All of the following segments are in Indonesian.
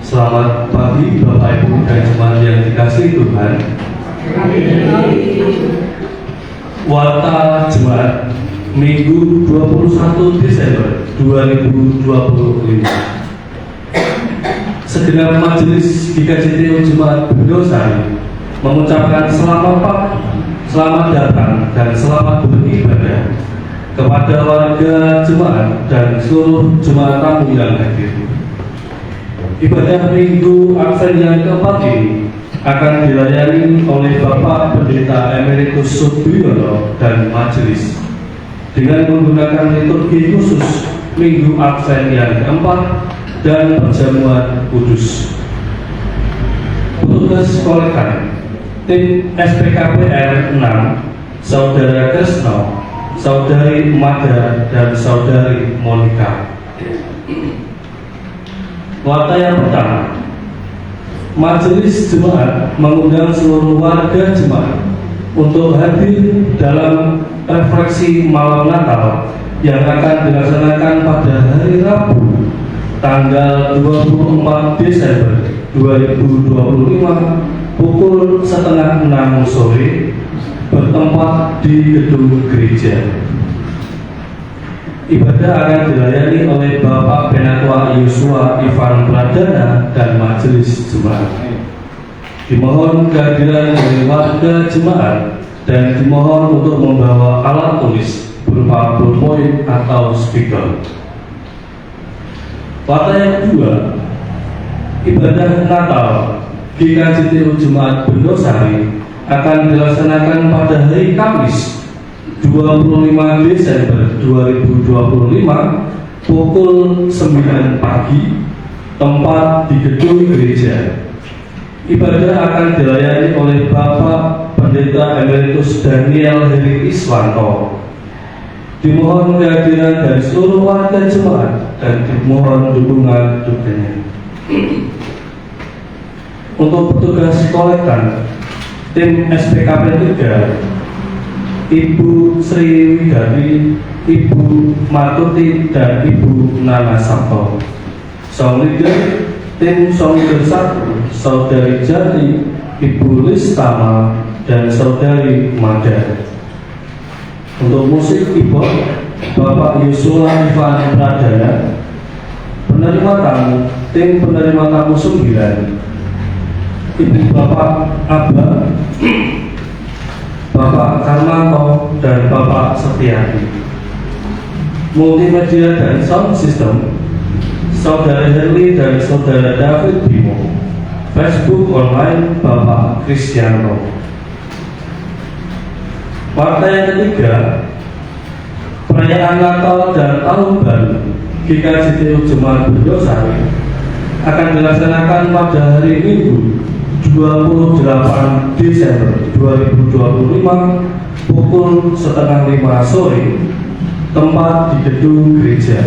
Selamat pagi Bapak Ibu dan jemaat yang dikasihi Tuhan. Warta Jemaat Minggu 21 Desember 2025. Segenap majelis GKJT Jemaat Bendosari mengucapkan selamat pagi, selamat datang dan selamat beribadah kepada warga jemaat dan seluruh jemaat tamu yang hadir. Ibadah Minggu Advent yang keempat ini akan dilayani oleh Bapak Pendeta Emeritus Subiono dan majelis dengan menggunakan liturgi khusus Minggu Advent yang keempat dan perjamuan kudus. Petugas kolektan tim SPKPR 6, Saudara Kresno, Saudari Mada, dan Saudari Monika. Warta yang pertama, majelis jemaat mengundang seluruh warga jemaat untuk hadir dalam refleksi malam Natal yang akan dilaksanakan pada hari Rabu tanggal 24 Desember 2025 pukul 5:30 sore bertempat di gedung gereja. Ibadah akan dilayani oleh Bapak Penatua Yosua Ivan Pradana dan majelis jemaat. Dimohon kehadiran dari warga jemaat dan dimohon untuk membawa alat tulis berupa ballpoint atau speaker. Warta yang kedua, ibadah Natal GKJT Jemaat Bendosari akan dilaksanakan pada hari Kamis 25 Desember 2025 pukul 9 pagi tempat di gedung gereja. Ibadah akan dilayani oleh Bapak Pendeta Emeritus Daniel Heri Iswanto. Dimohon kehadiran dari seluruh warga jemaat dan dimohon dukungan doanya. Untuk petugas kolektan tim SPKP 3, Ibu Sri Widari, Ibu Matuti, dan Ibu Nana Sabto. Song leader tim Song leader 1, Saudari Jati, Ibu Listama, dan Saudari Mada. Untuk musik keyboard Bapak Yosua Ivan Pradana. Penerima tamu tim penerima tamu 9, Ibu Bapak Abba, Bapak Karmanto, dan Bapak Setiati. Multimedia dan sound system Saudara Herli dan Saudara David Bimo. Facebook online Bapak Kristianto. Warta yang ketiga, perayaan Natal dan Tahun Baru GKJT Jemaat Bendosari akan dilaksanakan pada hari Minggu 28 Desember 2025 pukul 4:30 sore tempat di gedung gereja.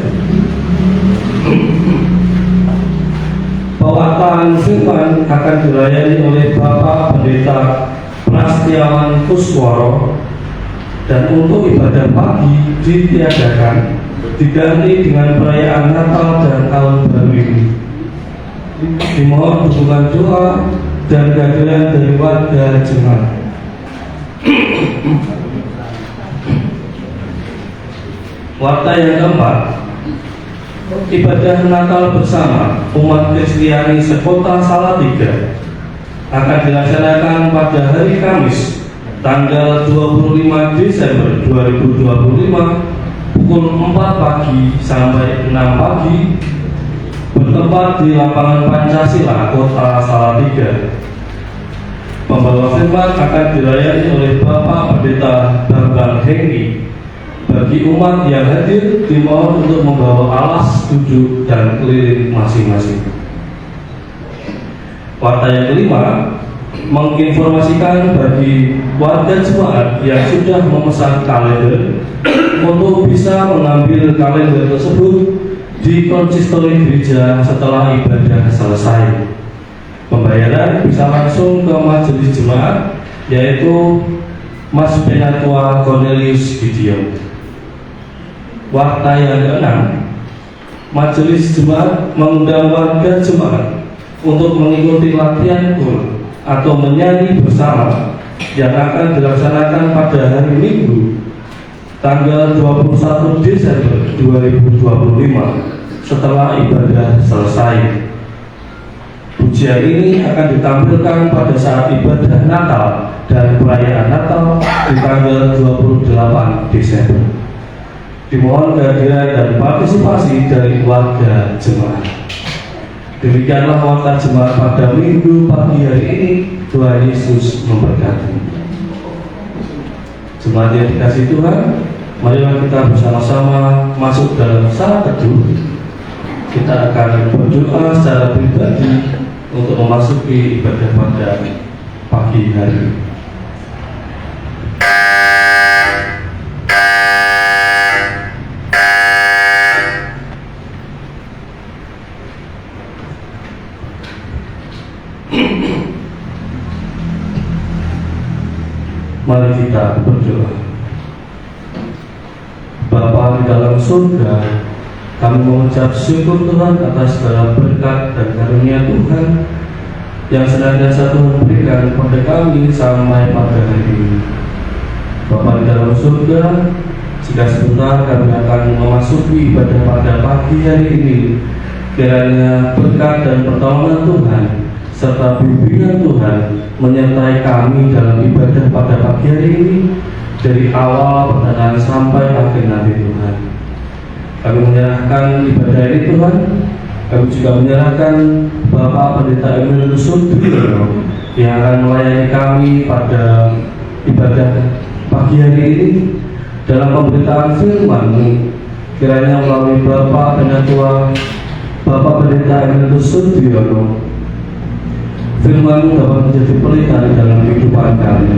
Pewartaan firman akan dilayani oleh Bapak Pendeta Prastiawan Kusworo, dan untuk ibadah pagi ditiadakan diganti dengan perayaan Natal dan Tahun Baru ini. Dimohon dukungan doa dan kehadiran dari warga jemaat. Warta yang keempat, ibadah Natal bersama umat Kristiani sekota Salatiga akan dilaksanakan pada hari Kamis tanggal 25 Desember 2025 pukul 4 pagi sampai 6 pagi bertempat di lapangan Pancasila Kota Salatiga. Pembawa firman akan dilayani oleh Bapak Pendeta Bambang Hengki. Bagi umat yang hadir dimohon untuk membawa alas, duduk, dan keliling masing-masing. Warta yang kelima, menginformasikan bagi warga jemaat yang sudah memesan kalender untuk bisa mengambil kalender tersebut di konsistori gereja setelah ibadah selesai. Pembayaran bisa langsung ke majelis jemaat, yaitu Mas Penatua Cornelius Gideon. Warta yang keenam, majelis jemaat mengundang warga jemaat untuk mengikuti latihan kul atau menyanyi bersama yang akan dilaksanakan pada hari Minggu tanggal 21 Desember 2025 setelah ibadah selesai. Pujian ini akan ditampilkan pada saat ibadah Natal dan perayaan Natal di tanggal 28 Desember. Dimohon kehadiran dan partisipasi dari warga jemaat. Demikianlah warta jemaat pada Minggu pagi hari ini. Tuhan Yesus memberkati. Jemaat yang dikasihi Tuhan, marilah kita bersama-sama masuk dalam saat teduh. Kita akan berdoa secara pribadi untuk memasuki ibadah pada pagi hari. Mari kita berdoa. Bapa di dalam surga, kami mengucap syukur Tuhan atas segala berkat dan karunia Tuhan yang senantiasa Tuhan berikan kepada kami sampai pada hari ini. Bapa di dalam surga, jika sebentar kami akan memasuki ibadah pada pagi hari ini, kiranya berkat dan pertolongan Tuhan serta bimbingan Tuhan menyertai kami dalam ibadah pada pagi hari ini dari awal pertengahan sampai akhir nanti Tuhan. Kami menyerahkan ibadah ini Tuhan. Kami juga menyerahkan Bapak Pendeta Emil Sudrio yang akan melayani kami pada ibadah pagi hari ini dalam pemberitaan firman-Mu. Kiranya melalui Bapak Penatua Bapak Pendeta Emil Sudrio, firman-Mu dapat menjadi pelita di dalam kehidupan kami.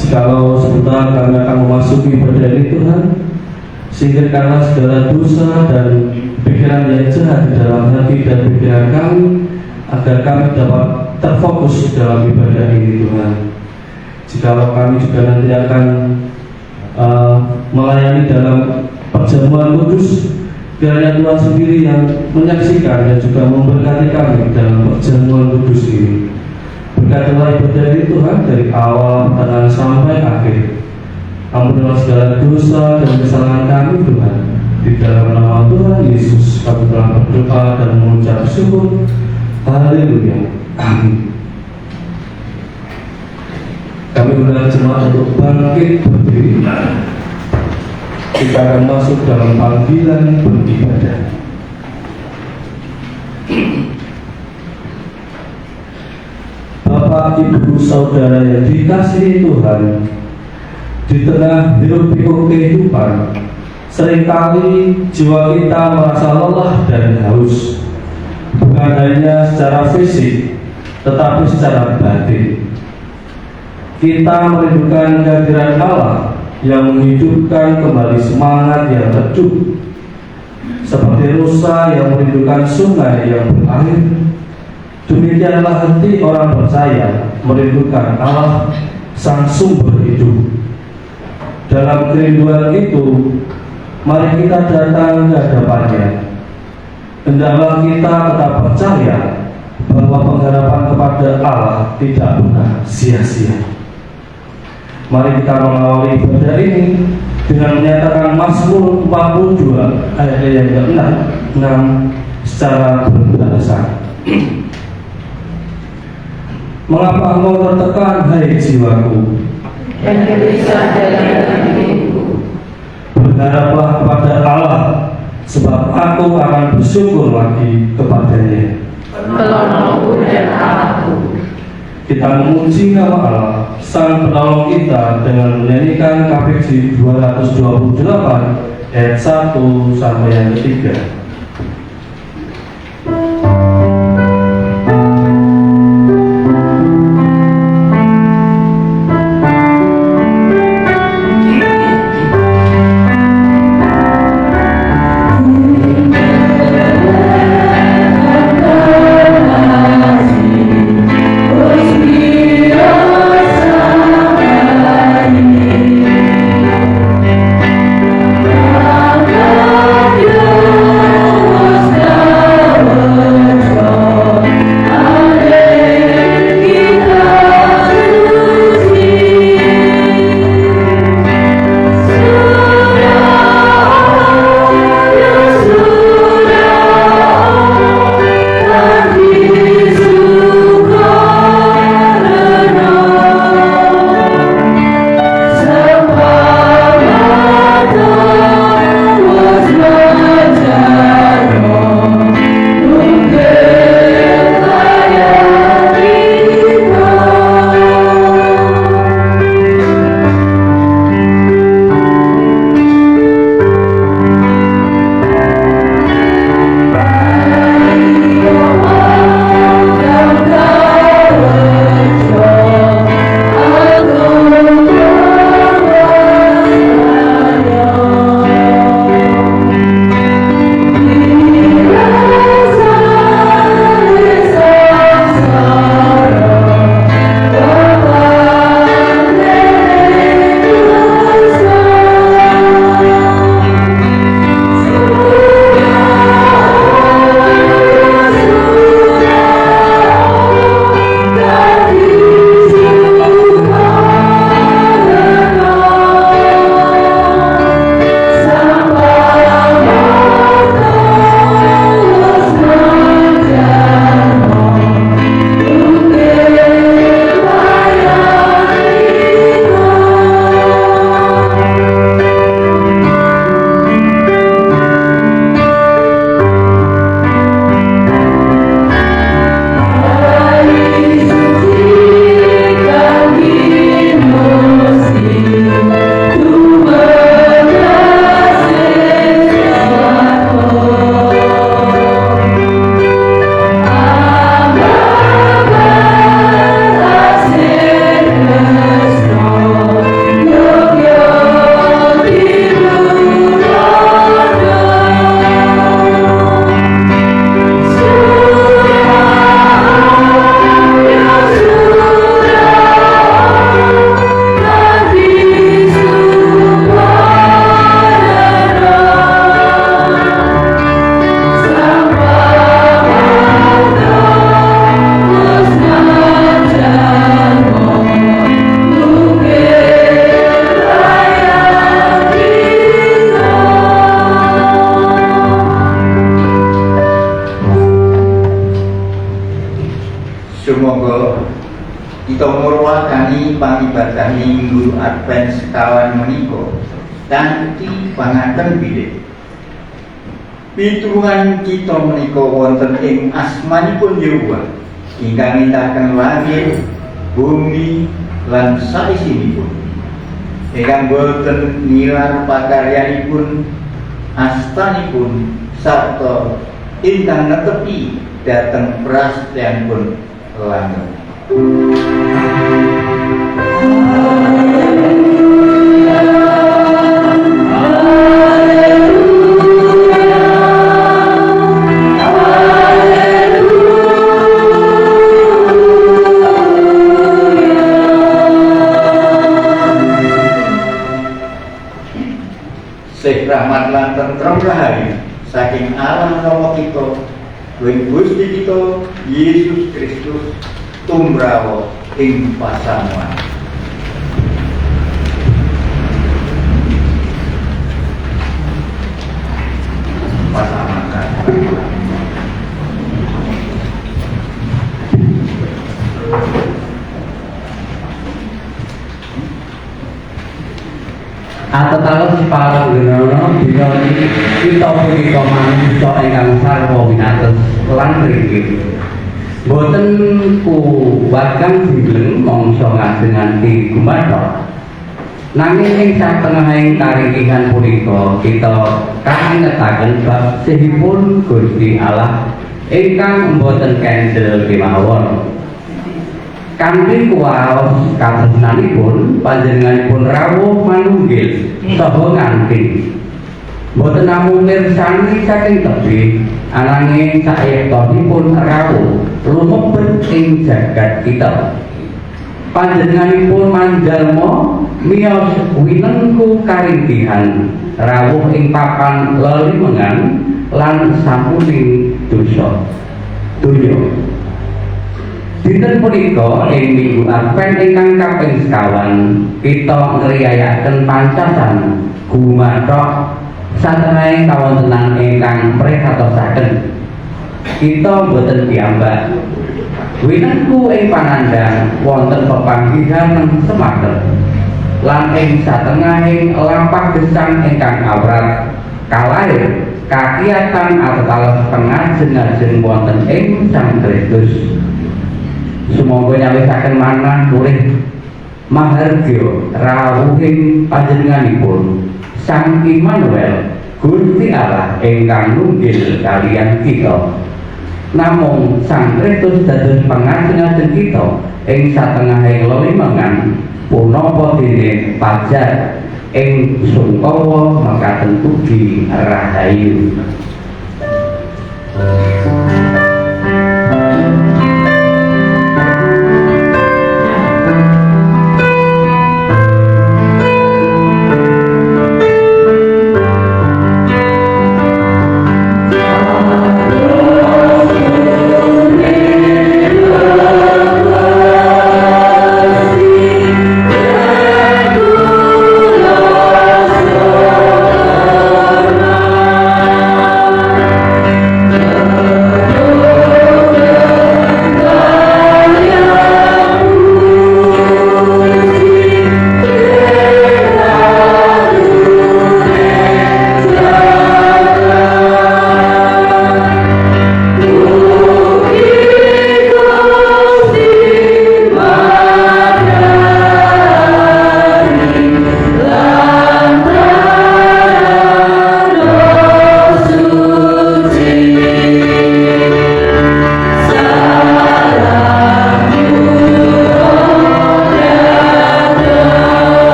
Jikalau sebentar kami akan memasuki ibadah ini Tuhan, singkirkanlah segala dosa dan pikiran yang jahat di dalam hati dan pikiran kami, agar kami dapat terfokus dalam ibadah ini Tuhan. Jikalau kami juga nanti akan melayani dalam perjamuan kudus, kiranya Tuhan sendiri yang menyaksikan dan juga memberkati kami dalam perjamuan kudus ini. Berkatilah ibadah ini Tuhan dari awal pertengahan sampai akhir. Ampunilah segala dosa dan kesalahan kami Tuhan. Di dalam nama Tuhan Yesus kami telah berdoa dan mengucap syukur. Haleluya. Amin. Kami undang jemaat untuk bangkit berdiri. Kita akan masuk dalam panggilan beribadah. Bapak, Ibu, Saudara yang dikasihi Tuhan, di tengah hiruk-pikuk kehidupan, seringkali jiwa kita merasa lelah dan haus, bukan hanya secara fisik, tetapi secara batin. Kita merindukan kehadiran Allah yang menghidupkan kembali semangat yang redup, seperti rusa yang merindukan sungai yang berair. Demikianlah hati orang percaya merindukan Allah, sang sumber hidup. Dalam kerinduan itu, mari kita datang ke hadapannya. Hendaklah kita tetap percaya bahwa pengharapan kepada Allah tidak pernah sia-sia. Mari kita mengawali ibadah ini dengan menyatakan Mazmur 42 ayat yang ke-6 secara berbahasa. Mengapa engkau tertekan, hai jiwaku, dan gelisah dalam hidupku? Berharaplah kepada Allah, sebab aku akan bersyukur lagi kepadanya. Penolongku dan Allahku. Kita memuji nama Allah, Sang Penolong kita, dengan menyanyikan KPJ 228 ayat 1 sampai yang ketiga. Hallelujah. kita ngurwakani pangibadah Minggu Advent sekawan menika kanthi pangaten bilih. Pitulungan kita menika wonten ing asmanipun Yehova ingkang nitaken langit, bumi lan saisinipun. Ingkang boten nilar pakaryanipun, astanipun sarta ingkang netepi dhateng prasetyanipun langit. Sih rahmat lan tentrem rahayu saking Allah Rama kita, duwing Gusti kita Yesus Kristus tumrawa ing pasamuan. Atau si para guna dina kita punika manungsa ingkang sarwa winates lan mriki. Boten kuwatkan dibleng mangsa ngajenganti gumathok. Nanging ing satengahing karingkihan punika kita kangethaken bab sihipun Gusti Allah ingkang boten kendel kemawon. Kanthi kuwaos katresnanipun panjenenganipun rawuh manunggil saha nganti boten namung mirsani saking tebih ananging sayektosipun rawuh lumebet ing jagat kita. Panjenenganipun manjalma miyos winengku karingkihan rawuh ing papan lelimengan lan sampuning dosa donya. Dinten punika ing Minggu Advent ingkang kaping sekawan kita ngriyayakaken pancasan gumathok satengahing kawontenan ingkang prihatosaken. Kita boten piyambak winengku ing panandhang wonten pepanggihan sematen lan ing satengahing lampah gesang ingkang awrat kalair kakiyatan atales pengajeng-ajeng wonten ing Sang Kristus. Sumangga nyawisaken manah murih mahargya rawuhing panjenenganipun Sang Immanuel Gusti Allah ingkang nunggil kaliyan kita. Namung Sang Kristus dados pangajeng-ajeng kita ing satengahing lelimengan punapa dene pajar ing sungkawa mekaten ugi rahayu.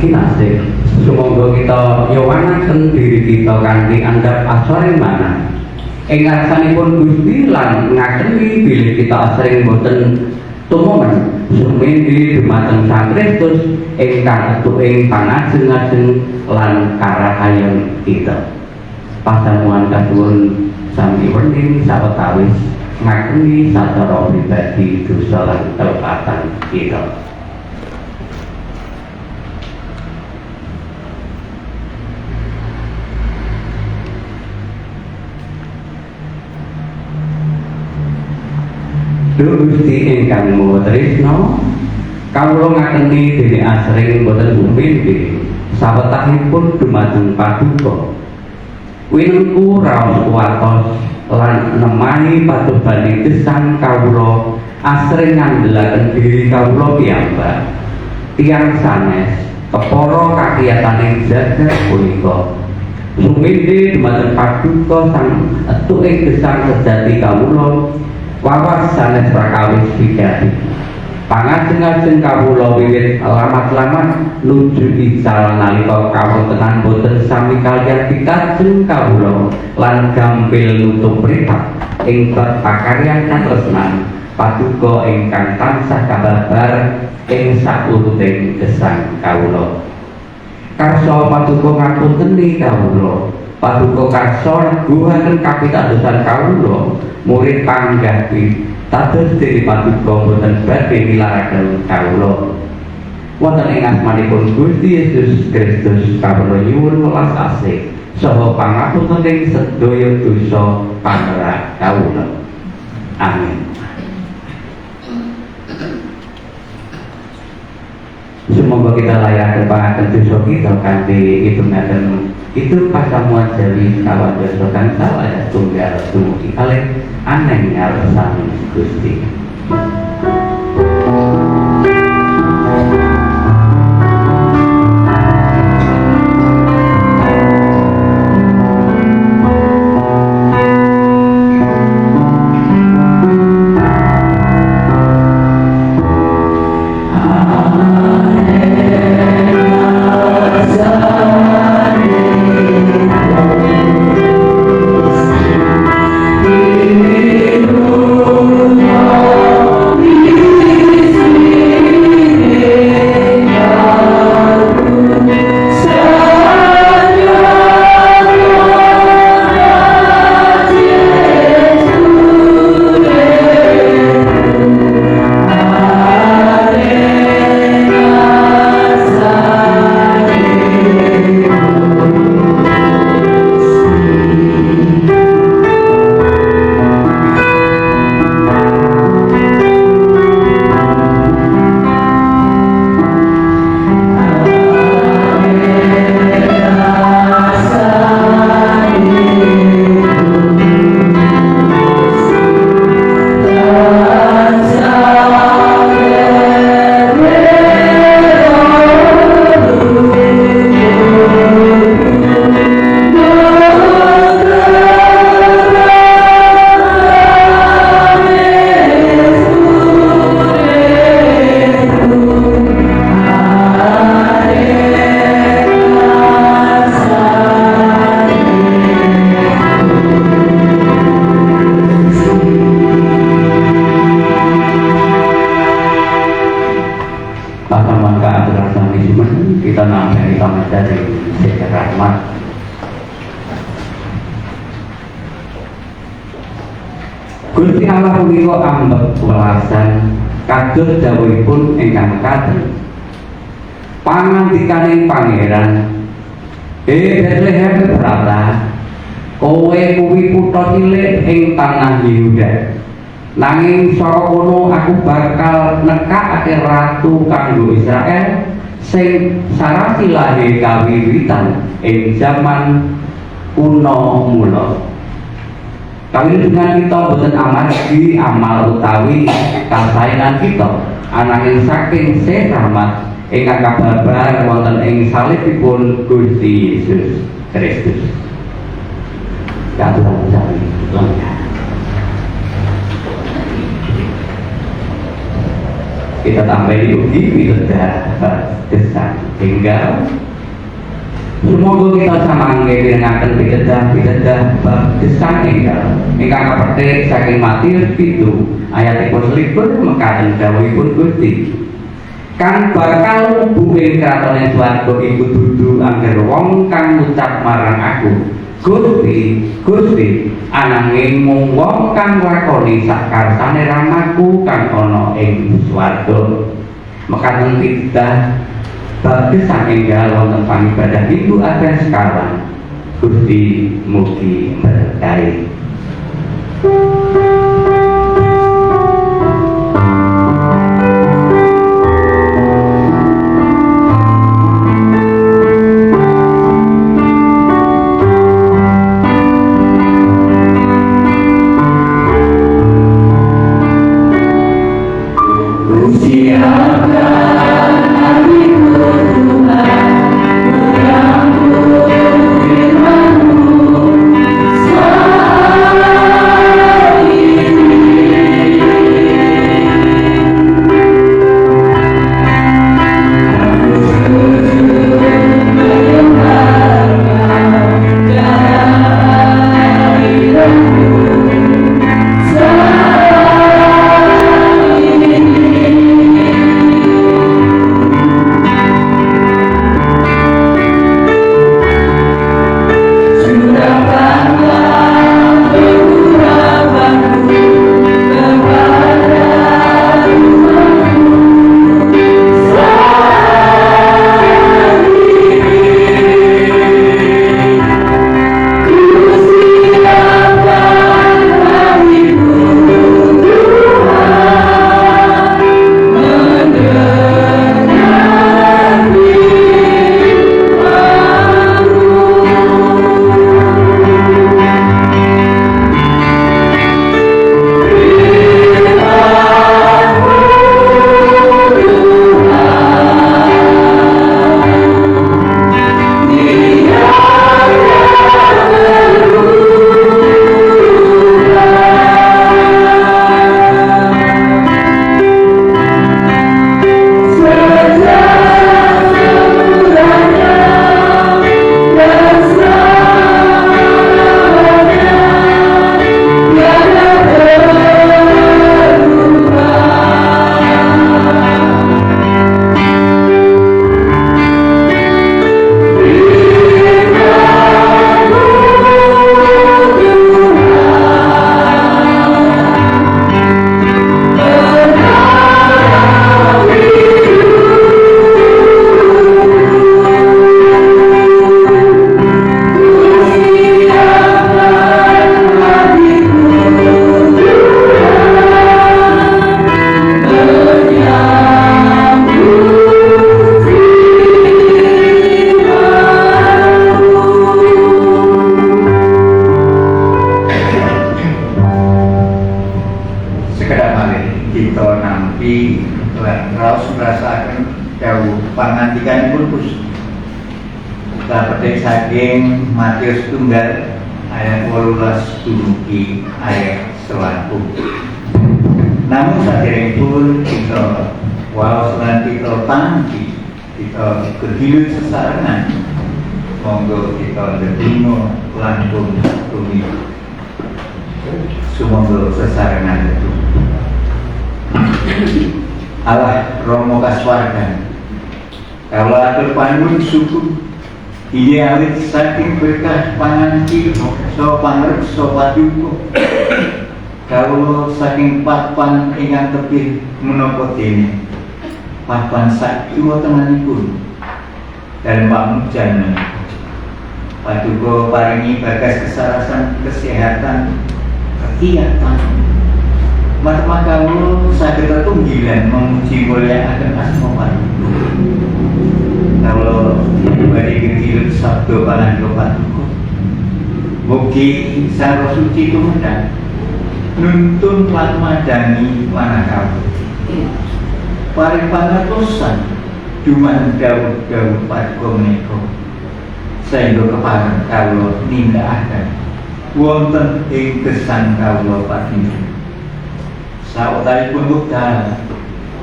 kinasih, sumangga kita nyuwanaken diri kita kanthi andhap asring manah ing ngarsanipun Gusti lan ngakeni bilih kita asring boten tumomen sumindi dumateng Sang Kristus ingkang ing pangajeng-ajeng lan karahayon kita. Pasamuan kasuwun sami wening sawetawis ngakeni sacara pribadi dosa lan kelepatan kita. Duh Gusti ingkang maha tresna, kawula ngakeni dene asring boten umpi sawetahipun dumateng paduka. Winengku raos kuwatos lan nemahi patobaning gesang kawula asring ngandelaken diri kawula piyambak. Tiyang sanes kepara kakiyataning jagat punika. Sumindi dumateng paduka sang etuking gesang sejati kawula. Wawas sanes prakawis wigati pangajeng-ajeng kawula wiwit lamat-lamat nuju ical nalika kawontenan boten sami kaliyan pikajeng kawula lan gampil nutup mripat ing pakaryan katresnan paduka ingkang tansah kababar ing sakuruting gesang kawula. Karsa paduka ngapunteni kawula, paduka karsa neguhaken kapitadosan kawula murid panggawi tados diri paduka boten badhe nilaraken kawula. Wonten ing asmanipun Gusti Yesus Kristus kawula nyuwun welas asih saha pangapuntening sedaya dosa panerak kawula. Amin. Semoga kita layak kepada dosa kita kanthi hitungan itu pasamuan dari kawan dosa kan salah ya tunggal tumuti kalih aneh ngarsan Gusti. Gusti Allah punika ambek welasan kados dawuhipun ingkang kadang pangandikaning pangeran, Bethlehem Efrata, kowe kuwi kutha cilik ing tanah Yehuda, nanging saka kono aku bakal nekakake ratu kanggo Israel sing sarasilahe kawiwitan ing jaman kuno mula. Kawilujengan kita boten amargi amal utawi kasainan kita, ananging saking Sih Rahmat ingkang kababar wonten ing salibipun Gusti Yesus Kristus. Katuran sami lengkap. Kita tambahi ugi pitedah gesang tinggal. Semoga kita samangke mirengaken pitedah bab gesang enggal ingkang kapetik saking Matius 7 ayatipun 11 mekaten dawuhipun Gusti. Kang bakal mlebu ing kratoning swarga iku dudu angger wong kang ngucap marang aku, Gusti ananging mung wong kang lakoni sakarsane ramaku kang ana ing swarga. Mekaten titah baptisan enggal wonten pangibadah Minggu Advent sekawan. Gusti mugi berkahi. Petik saking Matius tunggal ayat 18 dumugi ayat 20. Namun saderengipun kita waos lan kita panci kita kehilut sesarengan monggo kita ndedonga langkung tumi sumangga sesarengan itu Allah Romo kaswargan kalau atur panuwun syukur ini awit saking berkah panganci so pangerso paduka kalau saking papan ingkang tebih menapa dene papan sakiwa temanipun dan pamujan paduka paringi bagas kesarasan kesehatan kegiatan mata kawula saged tetunggilan memuji mulyakaken asma paduka kalau bagi kehidupan sabdo pangan paduka mugi Sang Roh Suci tumendang nuntun lan madani manakawu paring pangertosan duman dawuh-dawuh paduka menika sehingga kepareng kawula nindakaken wonten ing gesang kawula padhinten sawetaripun wekdal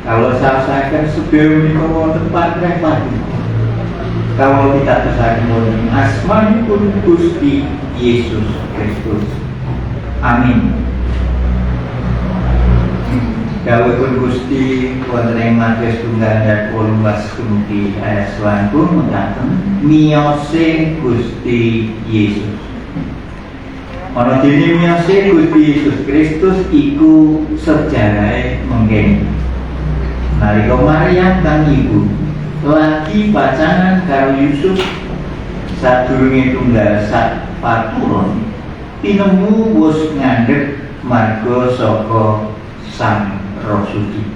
kawula saosaken sedaya menika wonten patreh paduka kawula pitadosaken wonten asmanipun Gusti Yesus Kristus. Amin. Dawuhipun Gusti wonten ing Matius tunggal ayat 18 dumugi ayat 20 mekaten miyose Gusti Yesus. ana dene miyose Gusti Yesus Kristus iku sejarahe mengkene. Nalika Maryam kang ibu lagi pacangan karo Yusuf sadurunge tunggal sak paturon tinemu wis ngandhep marga saka Sang Roh Suci.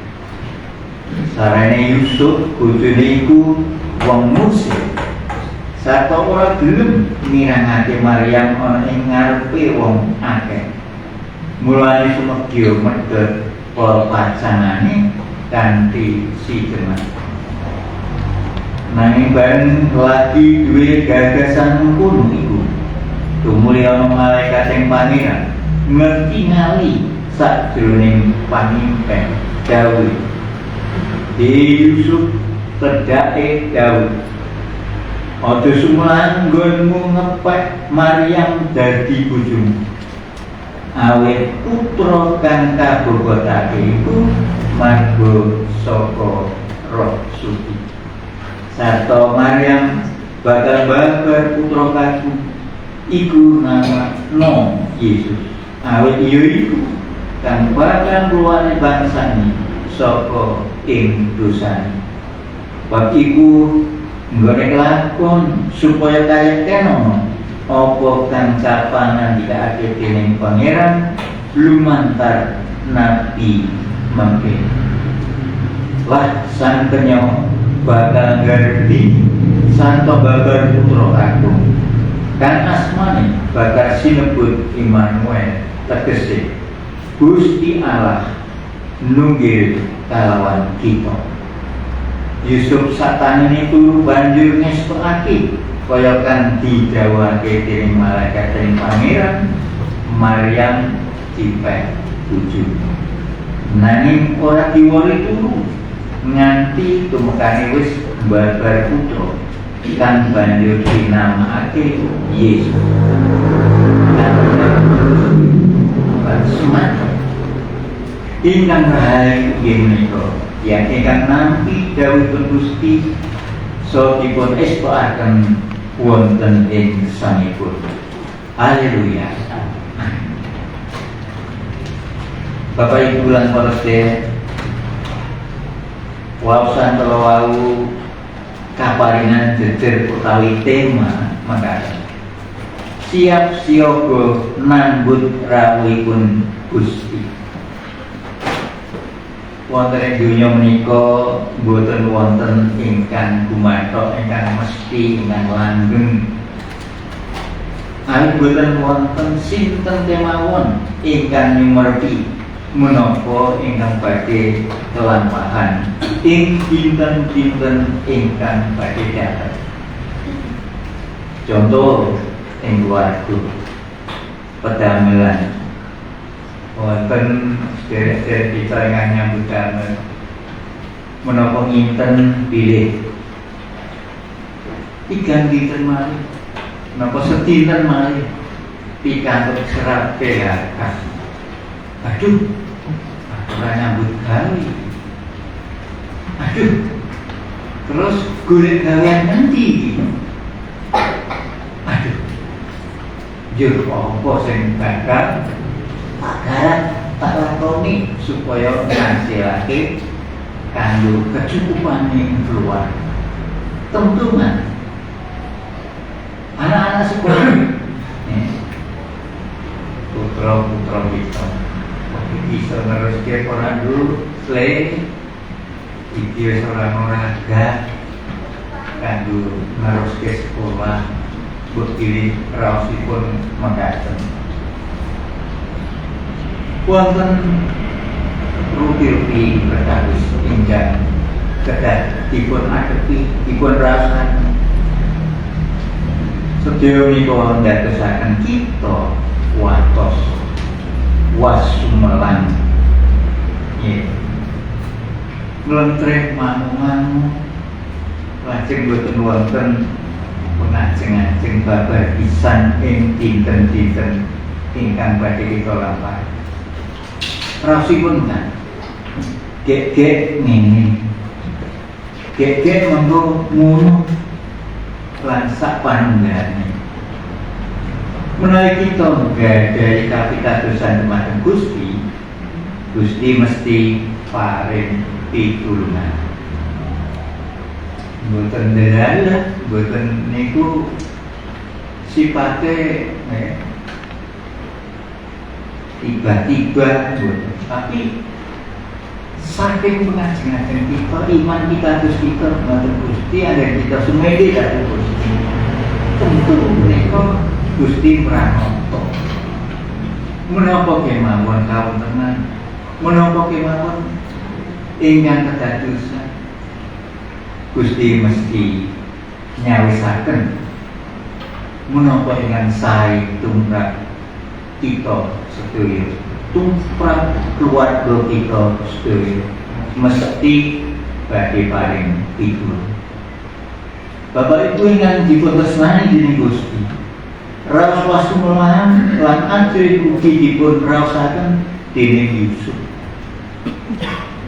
Sarane Yusuf bojone iku wong Mesir. Sarta ora gelem mirangake Maryam ana ing ngarepe wong akeh. Mulane sumegya medhot para pacangane kanthi sijeman. Nanging bareng lagi duwe gagasan mengkono iku tumuli ana malaikat ing pangeran ngerti ngali sakjroning pamimpen dawuh Yusuf tedake dawuh aja sumelang nggonmu ngepek Maryam dadi bojomu awit putra kang kabobotake iku marga saka Roh Suci. Sarta Maryam bakal babar putra kagum iku nama no Yesus. Awit iya iku kang bakal keluar bangsane saka ing dosane. Bab iku nggone lakon supaya kayekno apa kang kapangandikake dening Pangeran lumantar nabi mangke. Lah sang penyo bakal ngerti santo babar putra kagum kan asmane bakal sinebut Immanuel tegese Gusti Allah nunggil kalawan kita. Yusuf satane turu banjur ngestokake kaya kang didhawuhake dening malaikat dening Pangeran Maryam dipek bojo. Nanging ora diwoli turu nganti tumekane wis babar putra kang banjur dinamaake Yesus. Semata ingkang rahayu inggih menika yang ingkang nampi dawuhipun Gusti so dipun estokaken wonten ing sanipun. Haleluya. Bapak Ibu lan para sedherek, wawasan kala wau kaparingan jejer utawi tema makaten. Siap siaga nambut rawuhipun Gusti. Wonten ing donya menika boten wonten ingkang gumathok, ingkang mesti, ingkang langgeng. Awit boten wonten sinten kemawon ingkang nyumerpi menapa ingkang badhe kelampahan ing dinten-dinten ingkang badhe dateng. Contoh ing keluarga pedamelan wonten sederek-sederek kita ingkang nyambut damel menapa nginten bilih ikan dinten malih menapa sedinten malih pikantuk serat PHK. Aduh, ora nyambut gawe. Aduh, terus golek gawean nanti. Aduh, jur apa sing bakal tak lakoni supaya ngasilake kanggo kecukupane keluar. Tentungan anak-anak sekolah putra-putra kita bisa meneruskan orang dulu selain iki seorang olahraga kanggo meneruskan sekolah buat pilih raosipun mengkaten wonten rupi-rupi perkawis ingkang kedah dipun adepi dipun raosaken sedaya menika ndadosaken kita watos wasumelan nglentreh manung-manung lajeng boten wonten pengajeng-ajeng babar pisan ing dinten-dinten ingkang badhe kita lampahi. Raosipun kan gek-gek ngene gek-gek monggo ngono lan sak panunggane menawi kita gadhahi kapitadosan dumateng Gusti, Gusti mesti paring pitulungan. Mboten ndelala, mboten niku sipate tiba-tiba mboten. Tapi saking pengajengan kita, iman kita terus kita dumateng Gusti, ada kita sumede dhateng Gusti. Tentu menika Gusti pranoto. Menapa kemawon kawontenan, menapa kemawon ingkang kedadosan, Gusti mesti nyawisaken menapa ingkang sae tumrap kita sedaya, tumrap keluarga kita sedaya, mesti badhe paring pitulung. Bapak Ibu ingkang dipun tresnani dening Gusti, raos wasumulan lan ajri ugi dipun raosaken dening Yusuf.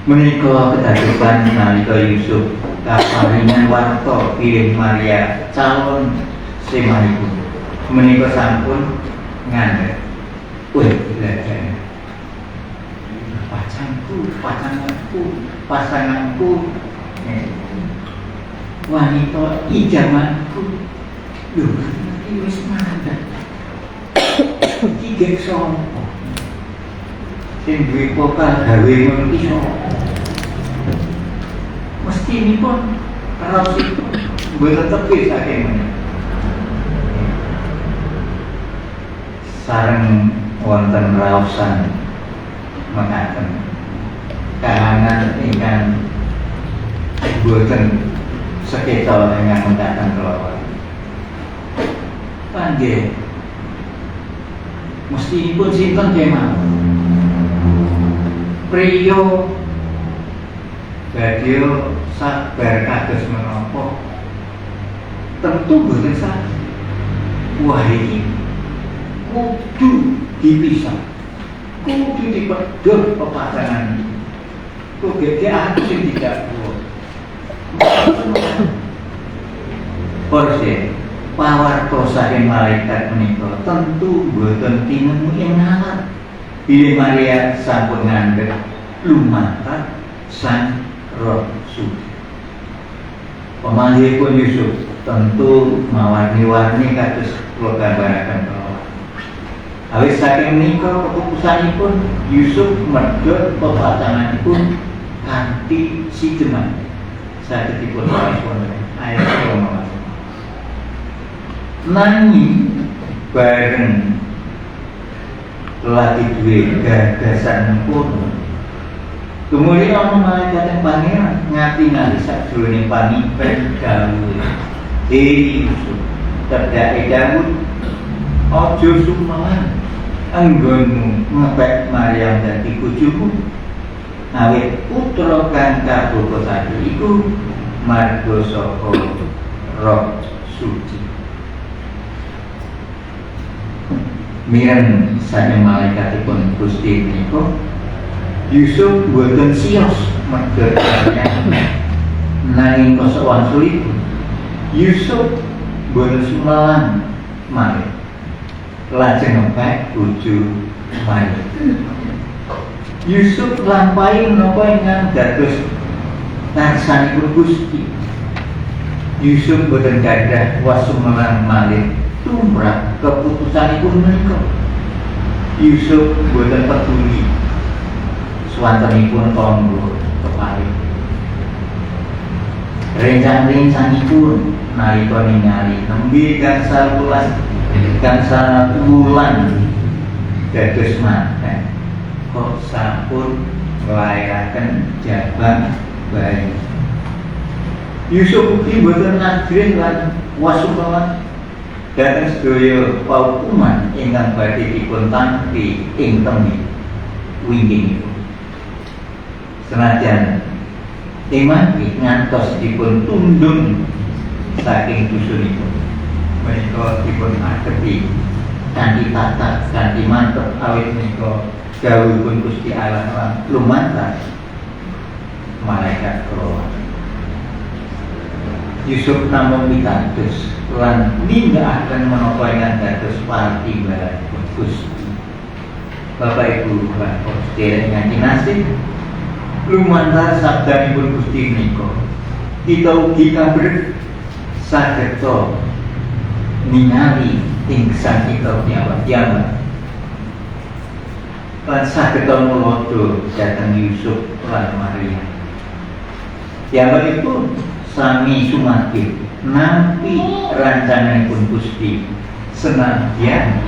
Menika kedadosan nalika Yusuf kaparingan warta bilih Maria calon semanipun. Menika sampun ngandhut. Wih, lajeng. Pasanganku, wanita ijamanku. Lho, iki wis mandhap. Iki gek sapa? Sing duwe pokal gawe ngono iki sapa? Mesti nipun raosipun mboten tepi saking menika. Sareng wonten raosan mekaten kahanan ingkang boten sekeca ingkang mekaten kelawon. Panggih mestinipun sinten kemawon? Priya badhe sabar kados menapa? Tentu boten saged. Wah iki kudu dipisah, kudu dipedhot pepasangan. Kok gede aku sing tidak kuat. Porse pawarta saking malaikat menika tentu boten tinemu ing nalar. Bilih Maria sampun ngandhut lumantar Sang Roh Suci. Pamanggihipun Yusuf tentu mawarni-warni kados kula gambaraken kawula. Awit saking menika keputusanipun Yusuf medhot pepasanganipun kanthi sijeman sagedipun wonten ayat 5. Nanging bareng lagi duwe gagasan mengkono, kemudian ana malaikat pangeran ngati-ngati sakjroning panipen dawuh, Yusuf, tedhake Daud, aja sumelan anggonmu ngepek Maryam dadi bojomu, awit putra kang kabogotake iku marga saka Roh Suci. Miren saking malaikatipun Gusti menika, Yusuf boten siyos medhot Maryam, nanging kasawansulipun Yusuf boten sumelan malih lajeng ngepek bojo Maryam. Yusuf lampahi menapa ingkang dados tarsanipun Gusti. Yusuf boten gadah wasumelan malih tumrap keputusanipun menika. Yusuf boten peduli swantenipun tangga keparing. Rencang-rencangipun nalika ningali nembe gangsal wulan dados manten, kok sampun nglairaken jabang bayi. Yusuf ugi boten ajrih lan wasumelan dhateng sedaya paukuman ingkang badhe dipun tampi ing temi wingkingipun. Senajan iman ngantos dipun tundung saking dusunipun, menika dipun adepi kanthi tata kanthi mantep awit menika dawuhipun Gusti Allah lan lumantar malaikat kula. Yusuf namung pitados lan nindakaken menapa ingkang dados patimbalan Gusti. Bapak Ibu lan sedherek ingkang kinasih, lumantar sabdanipun Gusti menika kita ugi kabrek sageta ningali ing sang kita piyambak lan sageta nulodo dhateng Yusuf lan Maria. Piyambakipun sami sumagih nampi rancanganipun Gusti senadyan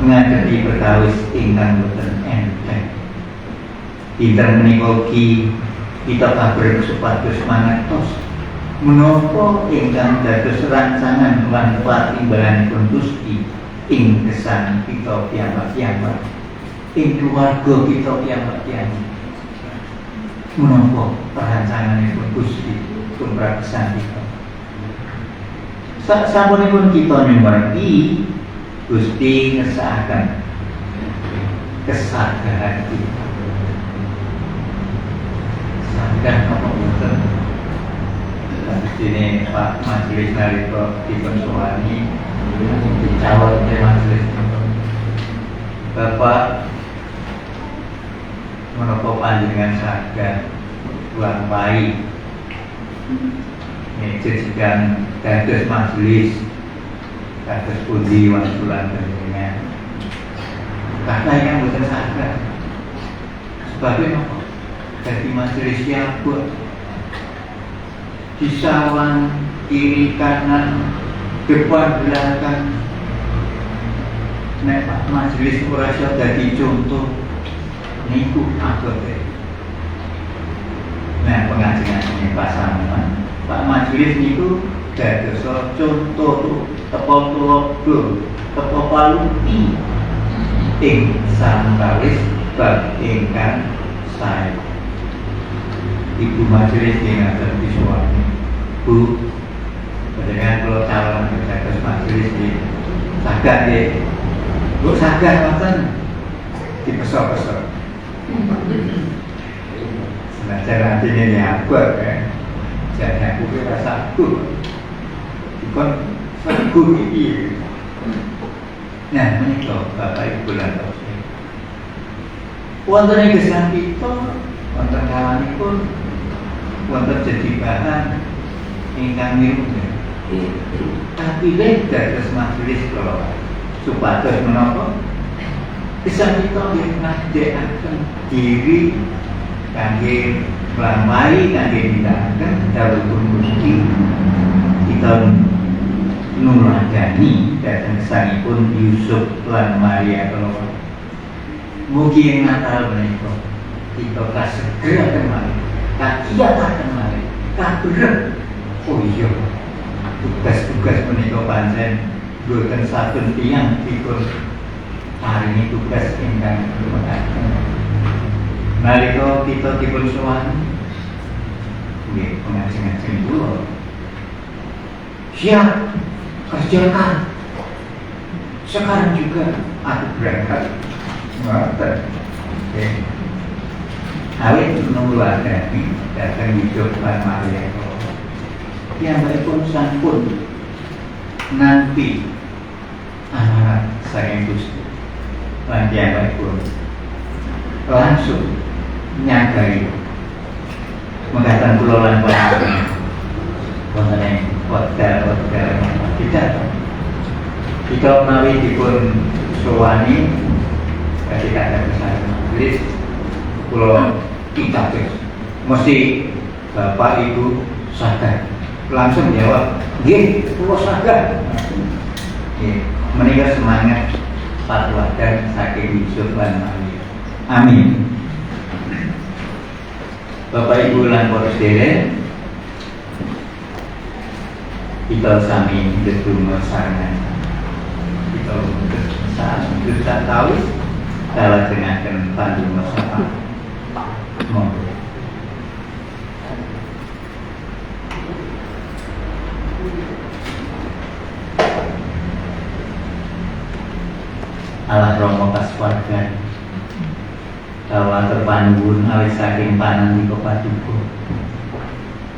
ngadhepi perkawis ingkang boten enteng. Dinten menika ugi kita kabar supados mangertos menapa ingkang dados rancangan lan patimbalanipun Gusti ing gesang kita piyambak-piyambak, ing keluarga kita piyambak-piyambak. Menapa perancanganipun Gusti tumrap gesang kita. Sasampunipun kita nyumargi Gusti ngersakaken kesadaran kita. Sadar apa boten? Dene Pak Majelis nalika dipun sowani dicawat oleh majelis. Bapak menapa panjenengan saged nglampahi jejigan dados majelis dados pundi wangsulan panjenengan. Kata yang boten saged. Sebabnya apa? Dadi majelis siapun disawan kiri kanan depan belakang. Nek Pak Majelis ora iso dadi contoh niku abote. Nah, pengajian pasangan Pak Majelis niku dados contoh tepo paluti ing sambawis bab ingkang sae. Ibu Majelis ngaten disuwani. Bu, panjenengan kula calon dados majelis iki saged nggih. Bu saged wonten dipeso-peso. Senajan atine nyabut jadi aku kira sagu. Dikon sagu iki. Nah, menika Bapak Ibu lan Saudara. Wonten ing gesang kita wonten kawanipun wonten jejibahan ingkang mirip. Tapi dados majelis kula supados menapa gesang kita ngajekaken diri kangge nglampahi kangge nindakaken dawuhipun Gusti. Kita nuladani dhateng gesangipun Yusuf lan Maria kula. Mugi ing Natal menika kita kasegeraken malih, kakiyataken malih, kabrek. Oh iya, tugas-tugas menika pancen boten saben tiyang dipun paringi tugas ingkang lumekaken. Nalika kita dipun sowan nggih pengajian kula siap kerjakan. Sekarang juga aku berangkat. Ngoten. Nggih. Awit nuladani dhateng Yusuf lan Maria. Piyambakipun sampun nampi amanat saking Gusti. Lan piyambakipun langsung nyagari mengatakan kula lan panjenengan wonten ing hotel-hotel kita. Kita menawi dipun sowani ketika ada kesalahan majelis kula kita mesti Bapak Ibu sadar langsung jawab nggih kula sadar. Nggih menika semangat patuladan saking Yusuf lan Maria. Amin. Bapak Ibu lan para sedherek, kita sami ndedonga sareng kita saat tawis kalajengaken pandonga sapa. Monggo. Allah Rama kaswargan bahwa terpandun awis saking panandika paduka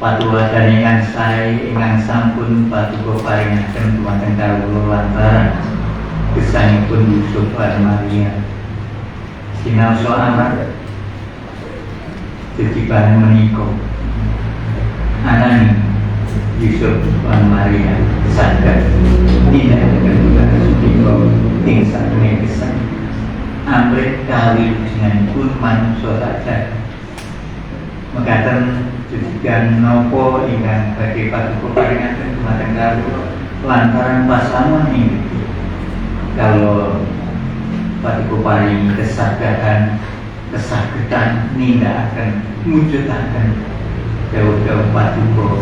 patuwatan ingkang sae ingkang sampun patuko paringaken dumateng kawula lantaran gesangipun Yusuf lan Maria sinaosa amat jejiban menika anani Yusuf lan Maria saged nindakaken tugas punika ing satemene gesang amrih kawilujenganipun manungsa saja mekaten jejiban napa ingkang badhe patuko paringaken dumateng kawula lantaran pasaman inggih kalau patuko paring kesadaran kesagedan nindakaken mujudaken dawuh-dawuh patuko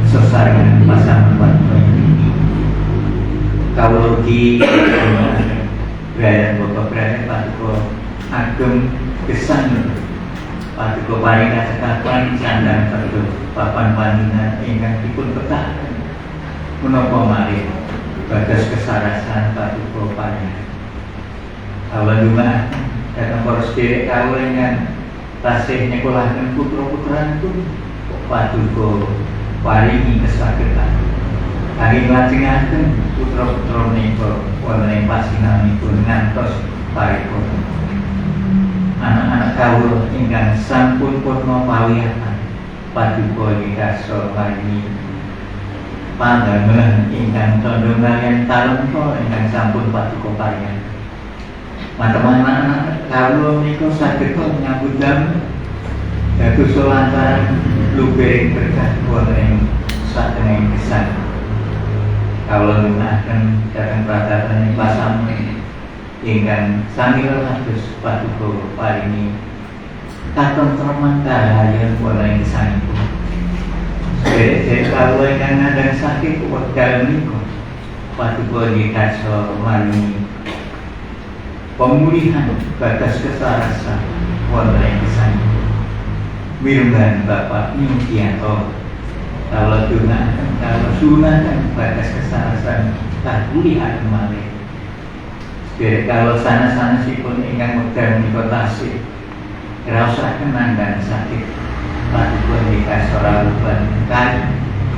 sesarengan pasaman patuko ini kawula ugi berada bapak berada patuko ageng gesang patuko paring kasekapan sandang tertutup papan panjenengan ingkang dipun petahaken menapa malih bagas kesarasan patuko paring awal dunga datang para sederek kawula ingkang tasih nyekolahaken putra-putranipun patuko paringi kesagedan kangge nglajengaken putra-putra menika wonten ing pasinanipun ngantos paripurna anak-anak kawula ingkang sampun purna pawiyatan patuko nyekasa paringi pandangan ingkang condong kalian talenta ingkang sampun patuko paringan teman-teman kawula menika saged nyambut damel dados lantaran lubering berkah wonten ing satemene gesang kawula nuwuhaken dhateng pratatan ing pasaman ingkang sami kados patuko paringi katentreman kahayan wonten ing gesangipun sedherek kawula ingkang ngandhang sakit wekdal menika patuko nyekasa maringi pemulihan batas kesarasan wonten ing gesangipun mirenggan Bapak Yukianto kalau dungaken kalau sunakan batas kesarasan kapulihan malih sedherek kalau sanes-sanesipun ingkang wekdal menika tasih raosaken nandhang sakit patuko nyekasa rawuhan kali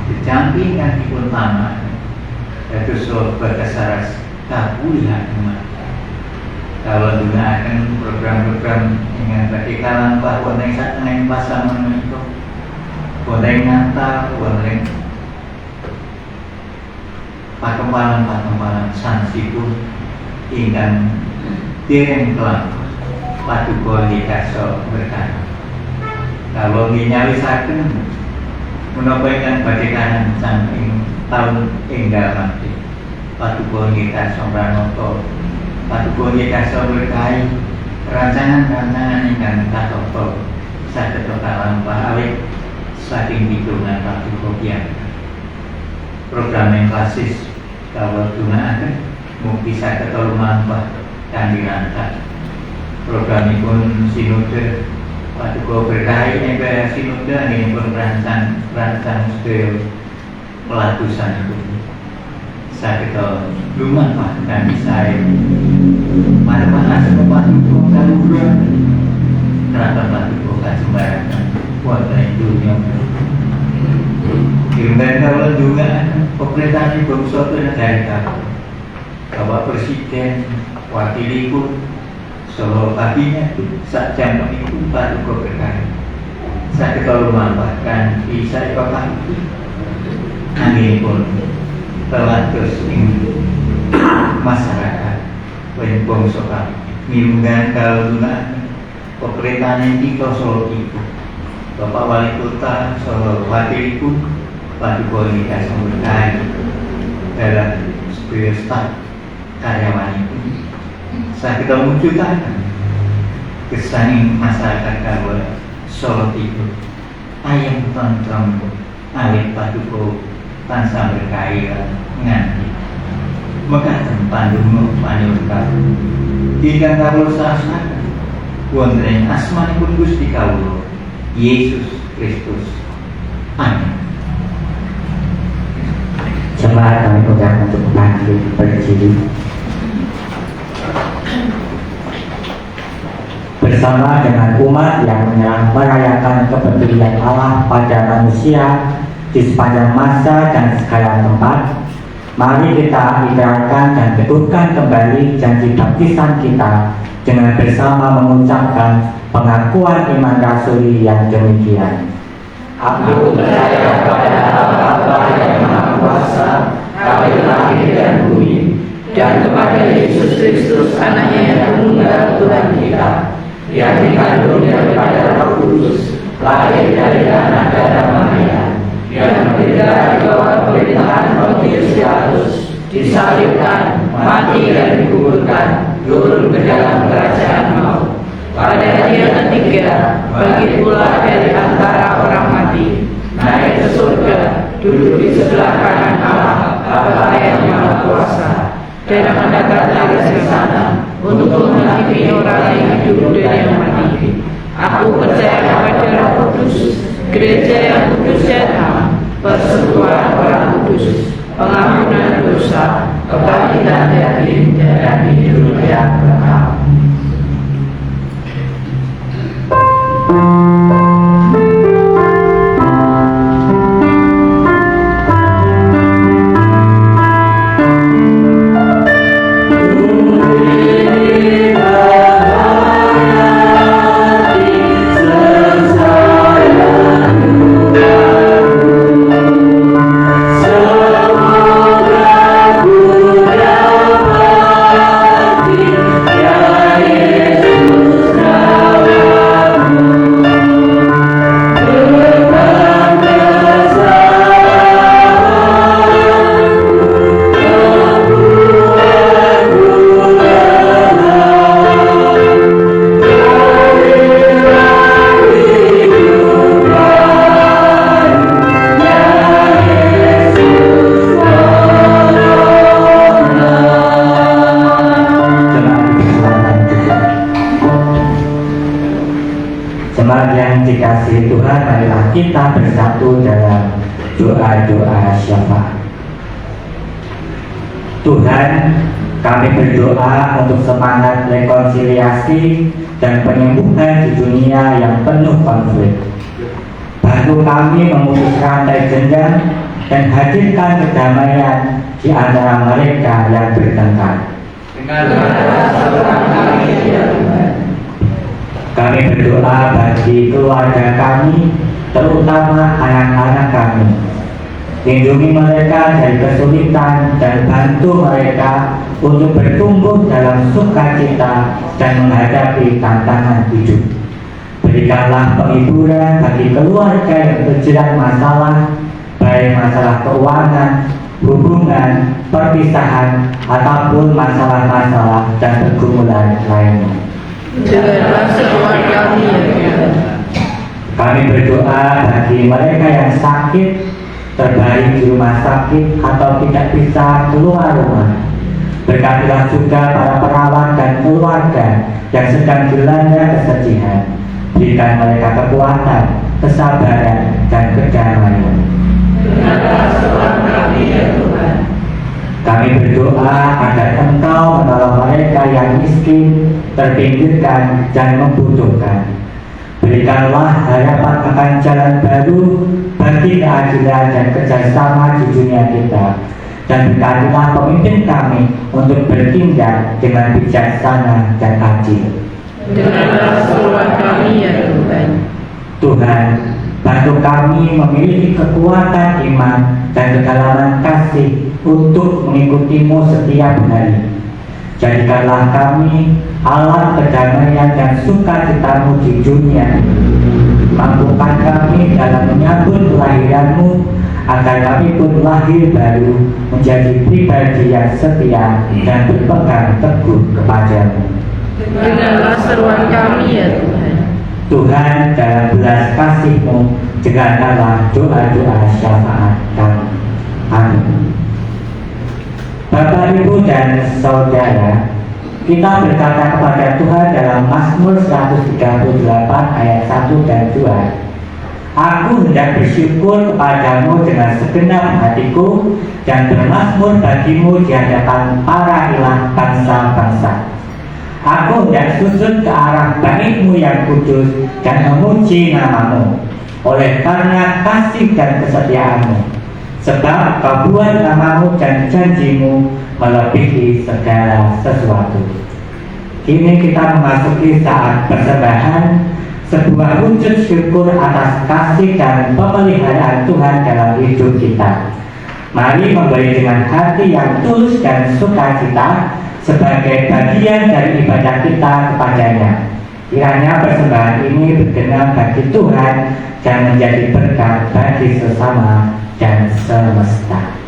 dicamping kanthi pun tamak dados batas saras kapulihan malih kalau gunakan program-program dengan bagi kalampah wonten sateneng pasaman menika wonten nyata wonten pakempalan sanesipun ingkang dereng kelak patuko nyekasa berkah kalau nyawisaken menapa ingkang badhe kanan saking taun enggal mati patuko nyekasa pranata patuko nyekasa berkahi rancangan-rancangan ingkang katata saged kalampah awit saking pitungan patuko piyambak program yang klasis kawula gunakaken mugi saged lumampah kanthi rangka programipun sinode patuko berkahi ing sinode nginipun rancang sedaya pelatusanipun saged lumampah kanthi sae manfaat patuko kawula keraton patuko kajembaran wonten ing donya kirang kawula juga pemerintahan bangsa negara Bapak Presiden wakilipun Solo kabinet sak jam itu patuko berkahi saged lumampah bisa kami anginipun pelatus ing masyarakat wen bangsa kami mirenggan kawula pemerintahan kita Solo itu Bapak Wali Kota Solo wakilipun patuko nyekasa berkahi dalam sedaya staf karyawanipun saged mujudaken gesanging masyarakat kawula Solo itu ayam tentrem awit patuko tansah berkahi nganti mekaten pandonga panyuwun ingkang kawula sasrahaken wonten ing asmanipun Gusti kawula Yesus Kristus. Amin. Jemaat kami ucapkan untuk nanti berdiri. bersama dengan umat yang merayakan kepedulian Allah pada manusia di sepanjang masa dan segala tempat, mari kita ikrarkan dan teguhkan kembali janji baptisan kita dengan bersama mengucapkan pengakuan iman rasuli yang demikian. Aku percaya kepada Allah Bapa yang Maha Kuasa, Kafir langit dan bumi, dan kepada Yesus Kristus, Anaknya yang tunggal Tuhan kita, yang dikandung daripada Roh Kudus, lahir dari anak darah Maria, yang menderita di bawah pemerintahan Pontius Pilatus, disalibkan, mati dan dikuburkan, turun ke dalam kerajaan maut. Pada hari yang ketiga, bangkit pula dari antara orang mati, naik ke surga, duduk di sebelah kanan Allah, Bapa yang Maha Kuasa, dan akan datang dari sana untuk menghakimi orang yang hidup dan yang mati. Aku percaya kepada Roh Kudus, gereja yang kudus dan am, persekutuan orang kudus, pengampunan dosa, kebangkitan dari dan hidup yang kekal. Jemaat yang dikasihi Tuhan, marilah kita bersatu dalam doa-doa syafaat. Tuhan, kami berdoa untuk semangat rekonsiliasi dan penyembuhan di dunia yang penuh konflik. Bantu kami memutus rantai dendam dan hadirkan kedamaian di antara mereka yang bertengkar. Kami berdoa bagi keluarga kami, terutama anak-anak kami. Lindungi mereka dari kesulitan dan bantu mereka untuk bertumbuh dalam sukacita dan menghadapi tantangan hidup. Berikanlah penghiburan bagi keluarga yang terjerat masalah, baik masalah keuangan, hubungan, perpisahan, ataupun masalah-masalah dan pergumulan lainnya. Dengarlah seruan kami ya Tuhan. Kami berdoa bagi mereka yang sakit, terbaring di rumah sakit atau tidak bisa keluar rumah. Berkatilah juga para perawat dan keluarga yang sedang dilanda kesedihan. Berikan mereka kekuatan, kesabaran, dan kedamaian. Dengarlah seruan kami ya Tuhan. Kami berdoa agar Engkau menolong mereka yang miskin, terpinggirkan, dan membutuhkan. Berikanlah harapan akan jalan baru bagi keadilan dan kerjasama di dunia kita. Dan berkatilah pemimpin kami untuk bertindak dengan bijaksana dan adil. Dengarlah seruan kami ya Tuhan. Tuhan, bantu kami memiliki kekuatan iman dan kedalaman kasih untuk mengikutimu setiap hari. Jadikanlah kami alat kedamaian dan sukacitamu di dunia. Mampukan kami dalam menyambut kelahiranmu, agar kami pun lahir baru menjadi pribadi yang setia dan berpegang teguh kepadamu. Dengarlah seruan kami ya Tuhan. Tuhan, dalam belas kasih-Mu, dengarkanlah doa-doa syafaat kami. Amin. Bapak, Ibu, dan Saudara, kita berkata kepada Tuhan dalam Mazmur 138 ayat 1 dan 2. Aku hendak bersyukur kepadamu dengan segenap hatiku dan bermazmur bagimu di hadapan para ilah bangsa-bangsa. Aku hendak sujud ke arah baitmu yang kudus dan memuji namamu, oleh karena kasih dan kesetiaanmu. Sebab kau buat namamu dan janjimu melebihi segala sesuatu. Kini kita memasuki saat persembahan, sebuah wujud syukur atas kasih dan pemeliharaan Tuhan dalam hidup kita. Mari memberi dengan hati yang tulus dan sukacita sebagai bagian dari ibadah kita kepadanya. Kiranya persembahan ini berkenan bagi Tuhan dan menjadi berkat bagi sesama dan semesta.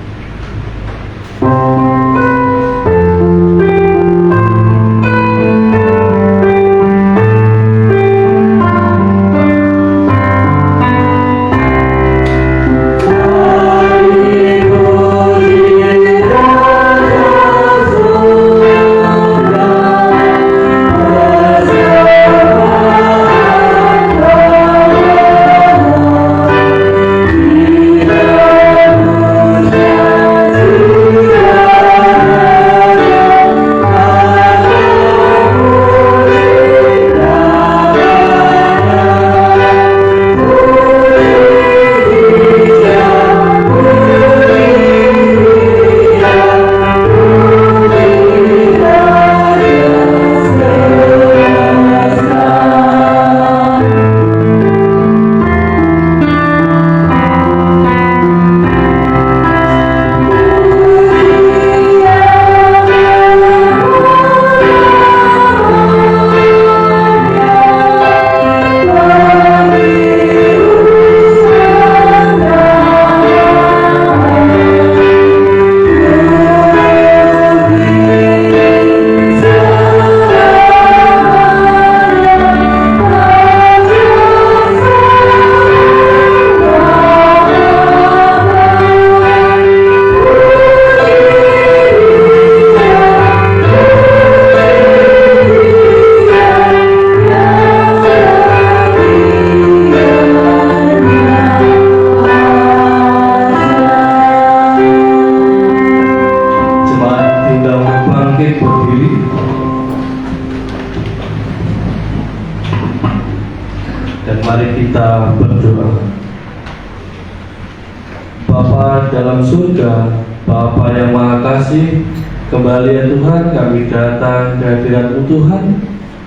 kita berdoa. Bapa dalam surga, Bapa yang Maha Kasih, kembali ya Tuhan kami datang ke hadirat-Mu Tuhan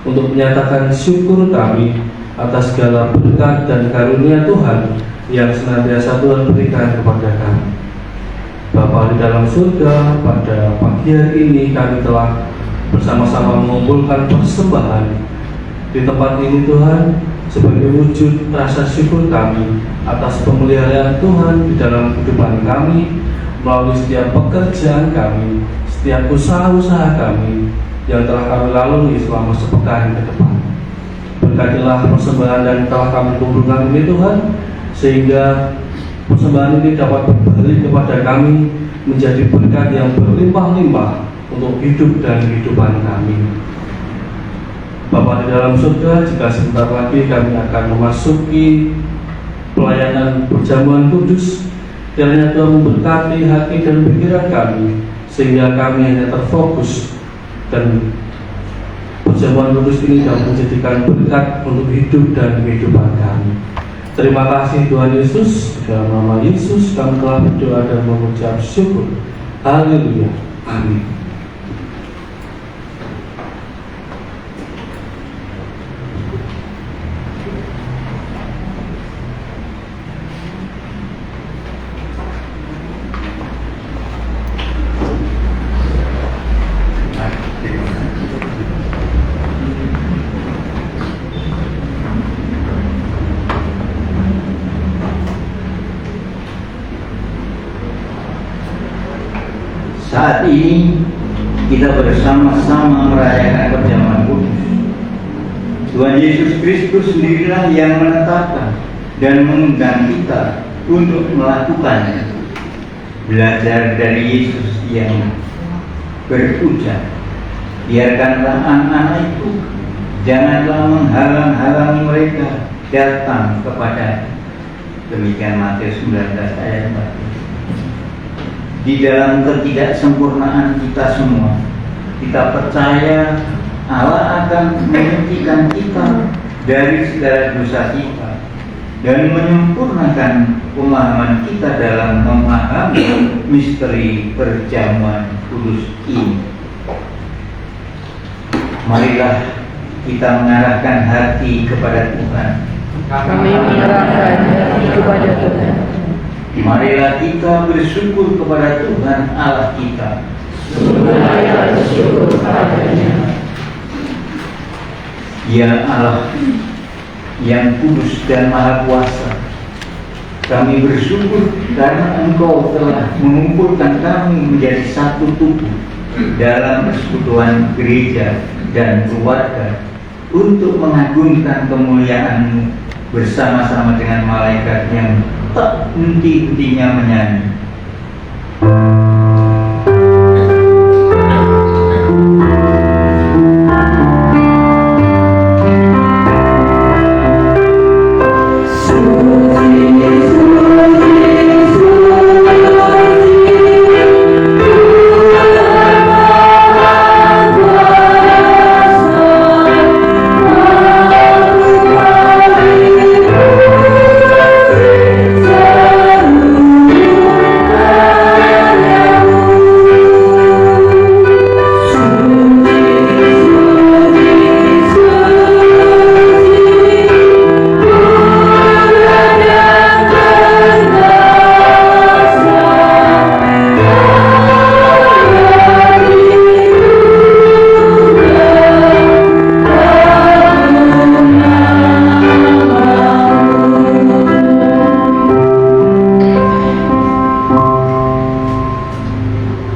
untuk menyatakan syukur kami atas segala berkat dan karunia Tuhan yang senantiasa Tuhan berikan kepada kami. Bapa di dalam surga, pada pagi hari ini kami telah bersama-sama mengumpulkan persembahan di tempat ini Tuhan, sebagai wujud rasa syukur kami atas pemeliharaan Tuhan di dalam kehidupan kami, melalui setiap pekerjaan kami, setiap usaha-usaha kami yang telah kami lalui selama sepekan ke depan. Berkatilah persembahan dan telah kami kumpulkan ini Tuhan, sehingga persembahan ini dapat berbalik kepada kami menjadi berkat yang berlimpah-limpah untuk hidup dan kehidupan kami. Bapa di dalam surga, jika sebentar lagi kami akan memasuki pelayanan perjamuan kudus, kiranya Tuhan memberkati hati dan pikiran kami, sehingga kami hanya terfokus dan perjamuan kudus ini dapat menjadikan berkat untuk hidup dan kehidupan kami. Terima kasih Tuhan Yesus, dalam nama Yesus kami telah berdoa dan mengucap syukur. Haleluya. Amin. Saat ini kita bersama-sama merayakan perjamuan kudus. Tuhan Yesus Kristus sendirilah yang menetapkan dan mengundang kita untuk melakukannya. Belajar dari Yesus yang berucap, biarkanlah anak-anak itu, janganlah menghalang-halangi mereka datang kepada. Demikian Matius 19 ayat 4. Di dalam ketidaksempurnaan kita semua, kita percaya Allah akan menyucikan kita dari segala dosa kita dan menyempurnakan pemahaman kita dalam memahami misteri perjamuan kudus ini. Marilah kita mengarahkan hati kepada Tuhan. Kami menyerahkan hati kepada Tuhan. Marilah kita bersyukur kepada Tuhan Allah kita. Supaya bersyukur kepada-Nya. Ya Allah yang kudus dan maha kuasa, kami bersyukur karena Engkau telah mengumpulkan kami menjadi satu tubuh dalam persekutuan gereja dan keluarga untuk mengagungkan kemuliaan-Mu bersama-sama dengan malaikat yang tak henti-hentinya menyanyi.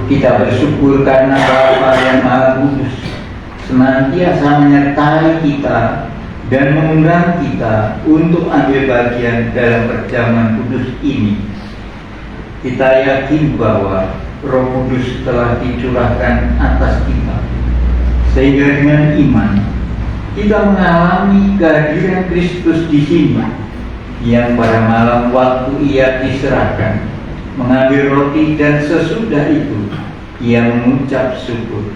Kita bersyukur karena Bapa yang Maha Kudus senantiasa menyertai kita dan mengundang kita untuk ambil bagian dalam perjamuan kudus ini. Kita yakin bahwa Roh Kudus telah dicurahkan atas kita, sehingga dengan iman kita mengalami kehadiran Kristus di sini, yang pada malam waktu Ia diserahkan mengambil roti dan sesudah itu Ia mengucap syukur,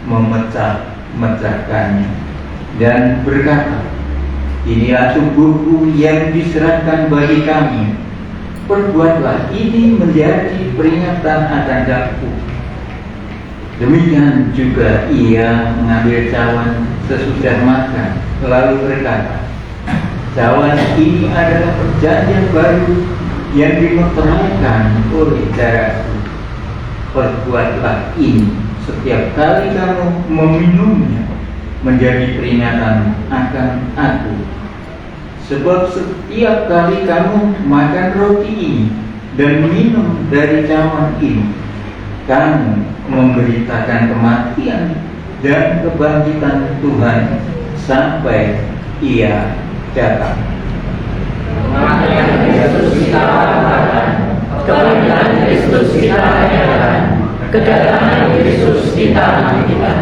memecah-mecahkannya dan berkata, "Inilah tubuhku yang diserahkan bagi kami. Perbuatlah ini menjadi peringatan akan aku." Demikian juga Ia mengambil cawan sesudah makan, lalu berkata, "Cawan ini adalah perjanjian baru yang dimeteraikan oleh darahku. Perbuatlah ini setiap kali kamu meminumnya menjadi peringatan akan aku. Sebab setiap kali kamu makan roti ini dan minum dari cawan ini, kamu memberitakan kematian dan kebangkitan Tuhan sampai Ia datang." Kematian Kristus kita lakukan, kebangkitan Kristus kita rayakan, kedatangan Kristus kita nantikan.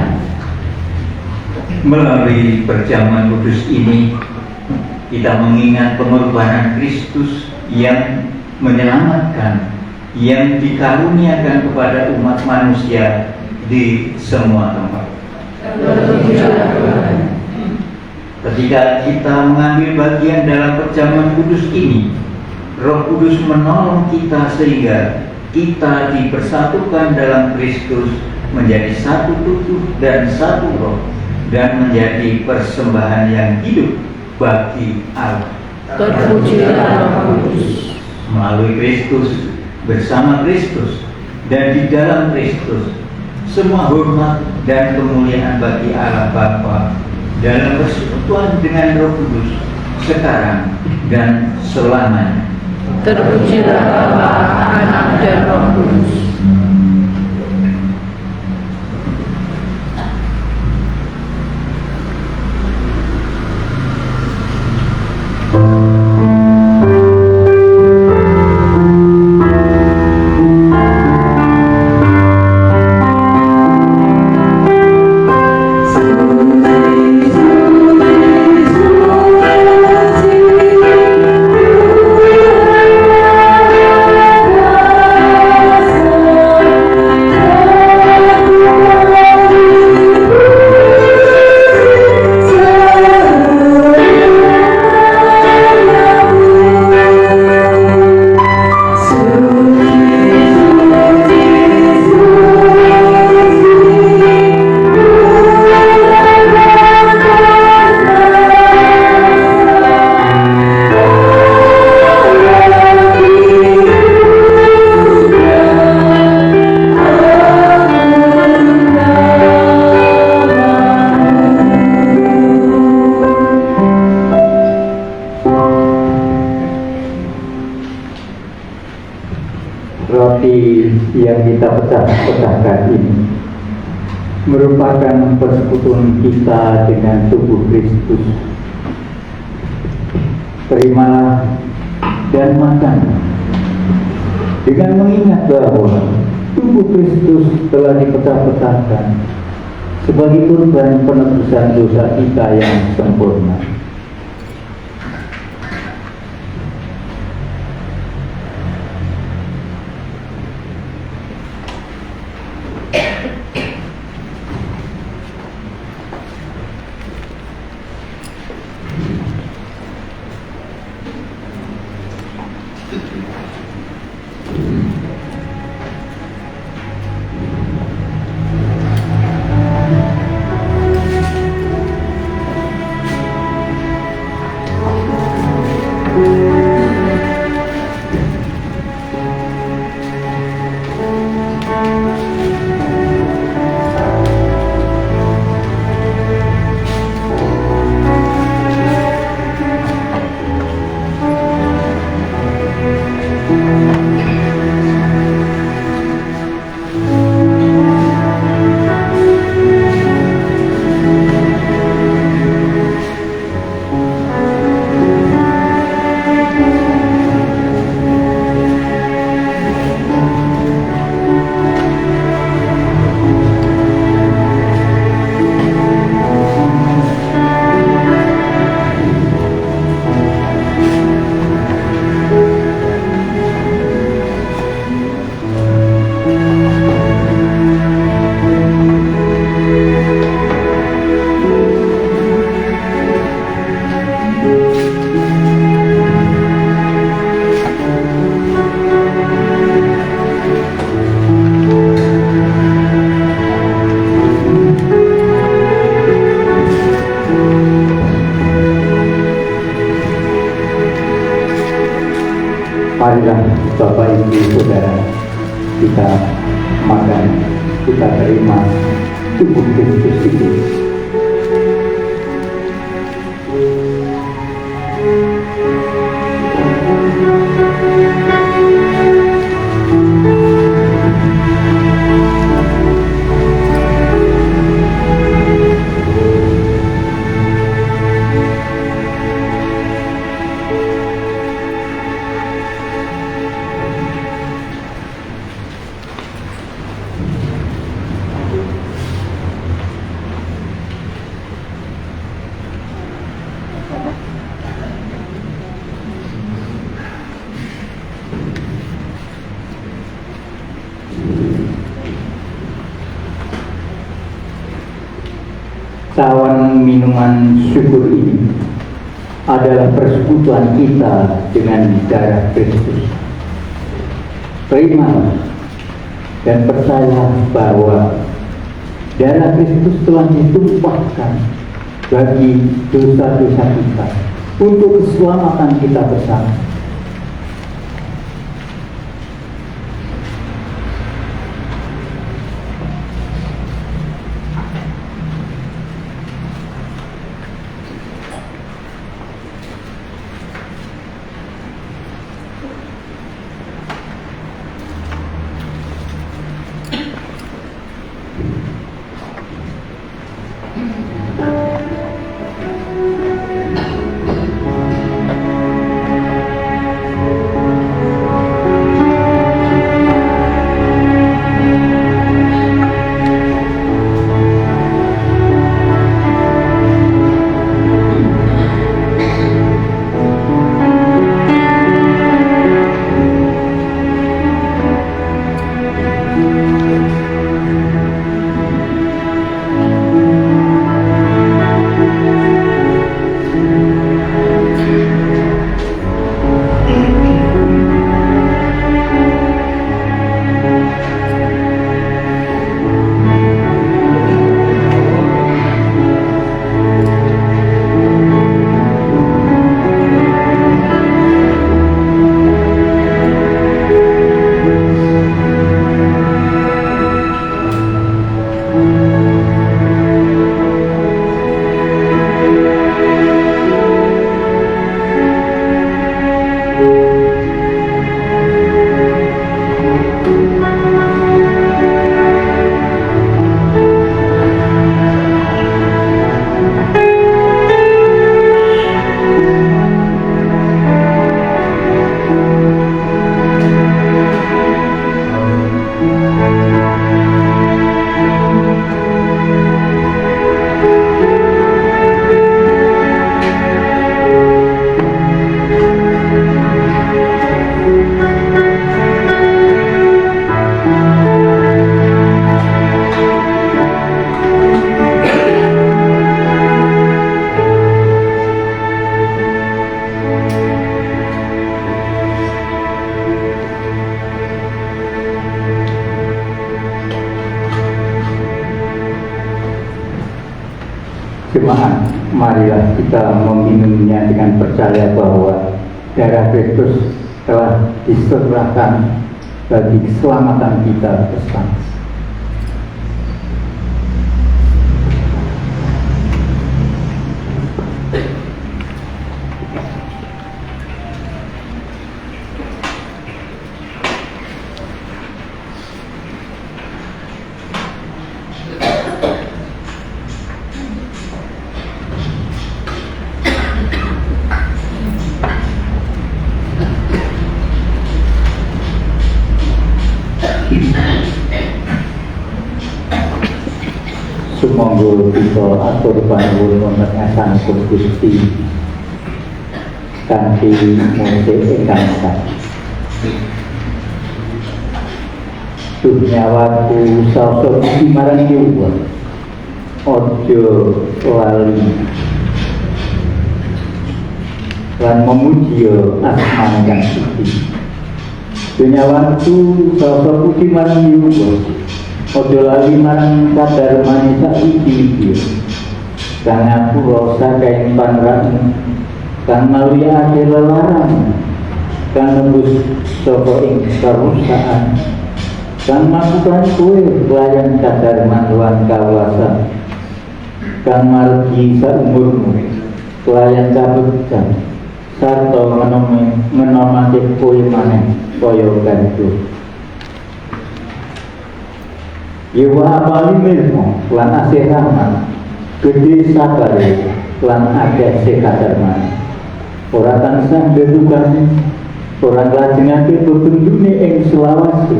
Melalui perjamuan kudus ini, kita mengingat pengorbanan Kristus yang menyelamatkan, yang dikaruniakan kepada umat manusia di semua tempat. Ketika kita mengambil bagian dalam perjamuan kudus ini, Roh Kudus menolong kita sehingga kita dipersatukan dalam Kristus menjadi satu tubuh dan satu roh, dan menjadi persembahan yang hidup bagi Allah. Terpujilah Roh Kudus. Melalui Kristus, bersama Kristus, dan di dalam Kristus, semua hormat dan kemuliaan bagi Allah Bapa dalam persekutuan dengan Roh Kudus sekarang dan selamanya. Terpujilah Bapa, Anak, dan Roh Kudus. Terpujilah yang kita pecahkan ini merupakan persekutuan kita dengan tubuh Kristus. Terimalah dan makan dengan mengingat bahwa tubuh Kristus telah dipecah-pecahkan sebagai kurban penebusan dosa kita yang sempurna. Marilah Bapak Ibu Saudara, kita makan, kita terima tubuh Kristus itu. Cawan minuman syukur ini adalah persekutuan kita dengan darah Kristus. Terimalah dan percaya bahwa darah Kristus telah ditumpahkan bagi dosa-dosa kita untuk keselamatan kita bersama. jemaat, marilah kita meminumnya dengan percaya bahwa darah Kristus telah diserahkan bagi keselamatan kita bersama. Sumangga kita atur panuwun wonten ngasanipun Gusti kanthi musik ingkang sah. Dunyawaku sosok marang Yuwa, ojo lali lan memuji asmane kang suci. Dunyawaku sosok marang Yuwa, ojo lali marang kadar manis iki kang aku rasa kain panran kang mawiake lelaran kang nembus saka ing karusaan kang masukan kue pelayan kadar manduan kawasan kang margi saumurmu pelayan kabuktan sarta menomake kue maneh kaya gantung. Yewa apali milmu lan asih rahmat gede sabare lan akeh sekadarman ora tansah dedukane ora lajengake bebendune ing selawase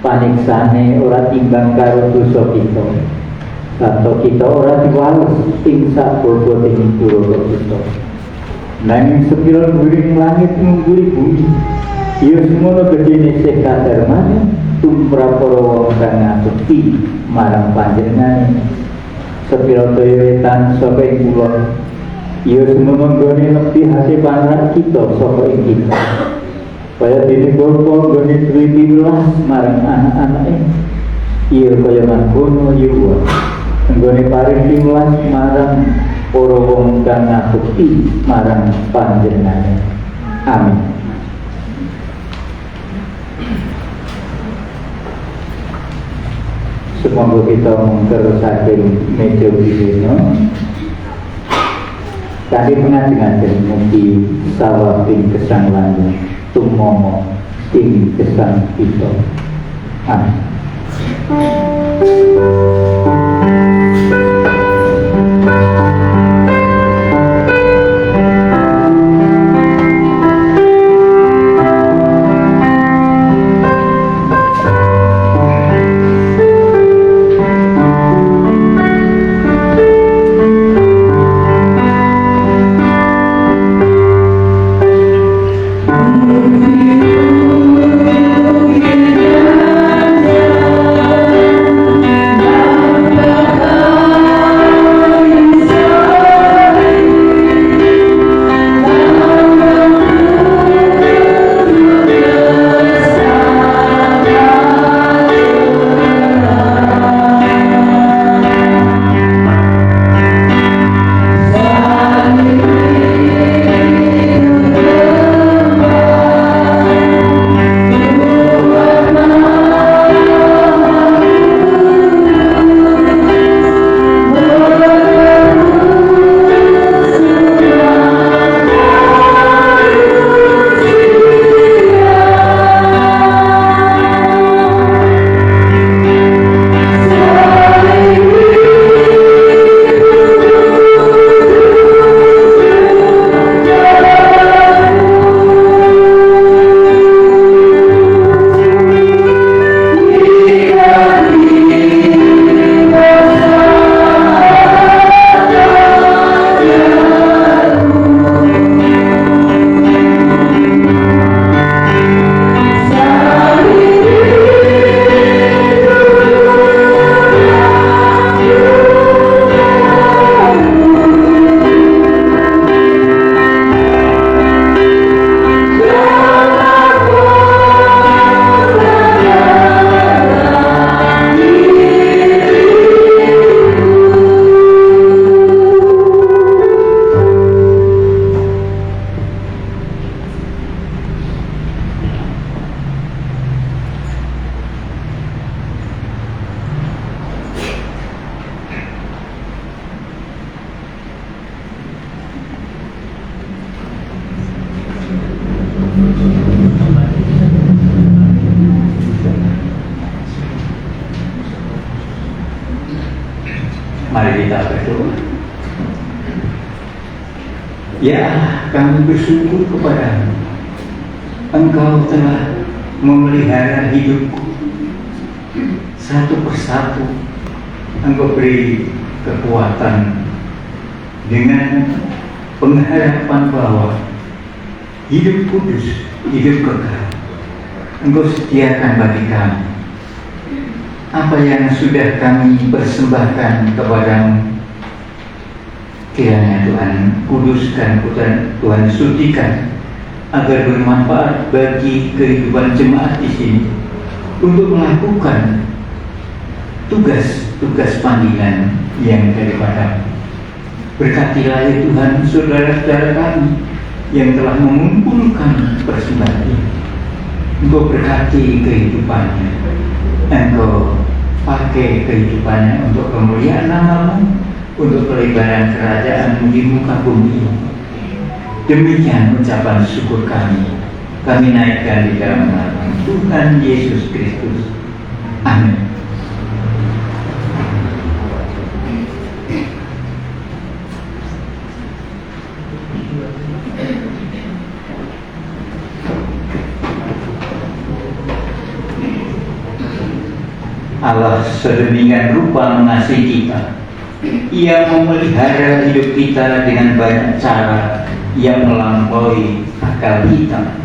paniksane ora timbang karo dosa kita atau kita ora diwales ing saboboting pura kita nanging sepira dhuwuring langit ngungguri bumi ya semono gedene sekadarmane tumrap para wong kang ngabekti marang panjenengane sepira daya wetan saka ing kulon ya semono nggone lebihake panrak kita saka ing kita kaya dene bapa nggone duwe piwelas marang anak-anake ya kaya mangkono Yuwa nggone paring piwelas marang para wong kang ngabekti marang panjenengane. Amin. Semoga kita mungker saking meja bidino kami pengajian mugi sawabing kesang lanjut tumomo ing kesang kita. Amin. Amin. berdoa. Ya Allah, kami bersyukur kepadamu. Engkau telah memelihara hidupku satu persatu. Engkau beri kekuatan dengan pengharapan bahwa hidup kudus, hidup kekal Engkau sediakan bagi kami. Apa yang sudah kami persembahkan kepadamu, kiranya Tuhan kuduskan, Tuhan sucikan, agar bermanfaat bagi kehidupan jemaat di sini untuk melakukan tugas-tugas panggilan yang daripada. Berkatilah ya Tuhan saudara-saudara kami yang telah mengumpulkan persembahan ini. Engkau berkati kehidupannya, Engkau pakai kehidupannya untuk kemuliaan nama-Mu, untuk pelebaran kerajaan di muka bumi. Demikian ucapan syukur kami naikkan di dalam nama Tuhan Yesus Kristus. Amin. Allah sedemikian rupa mengasihi kita. Ia memelihara hidup kita dengan banyak cara yang melampaui akal kita.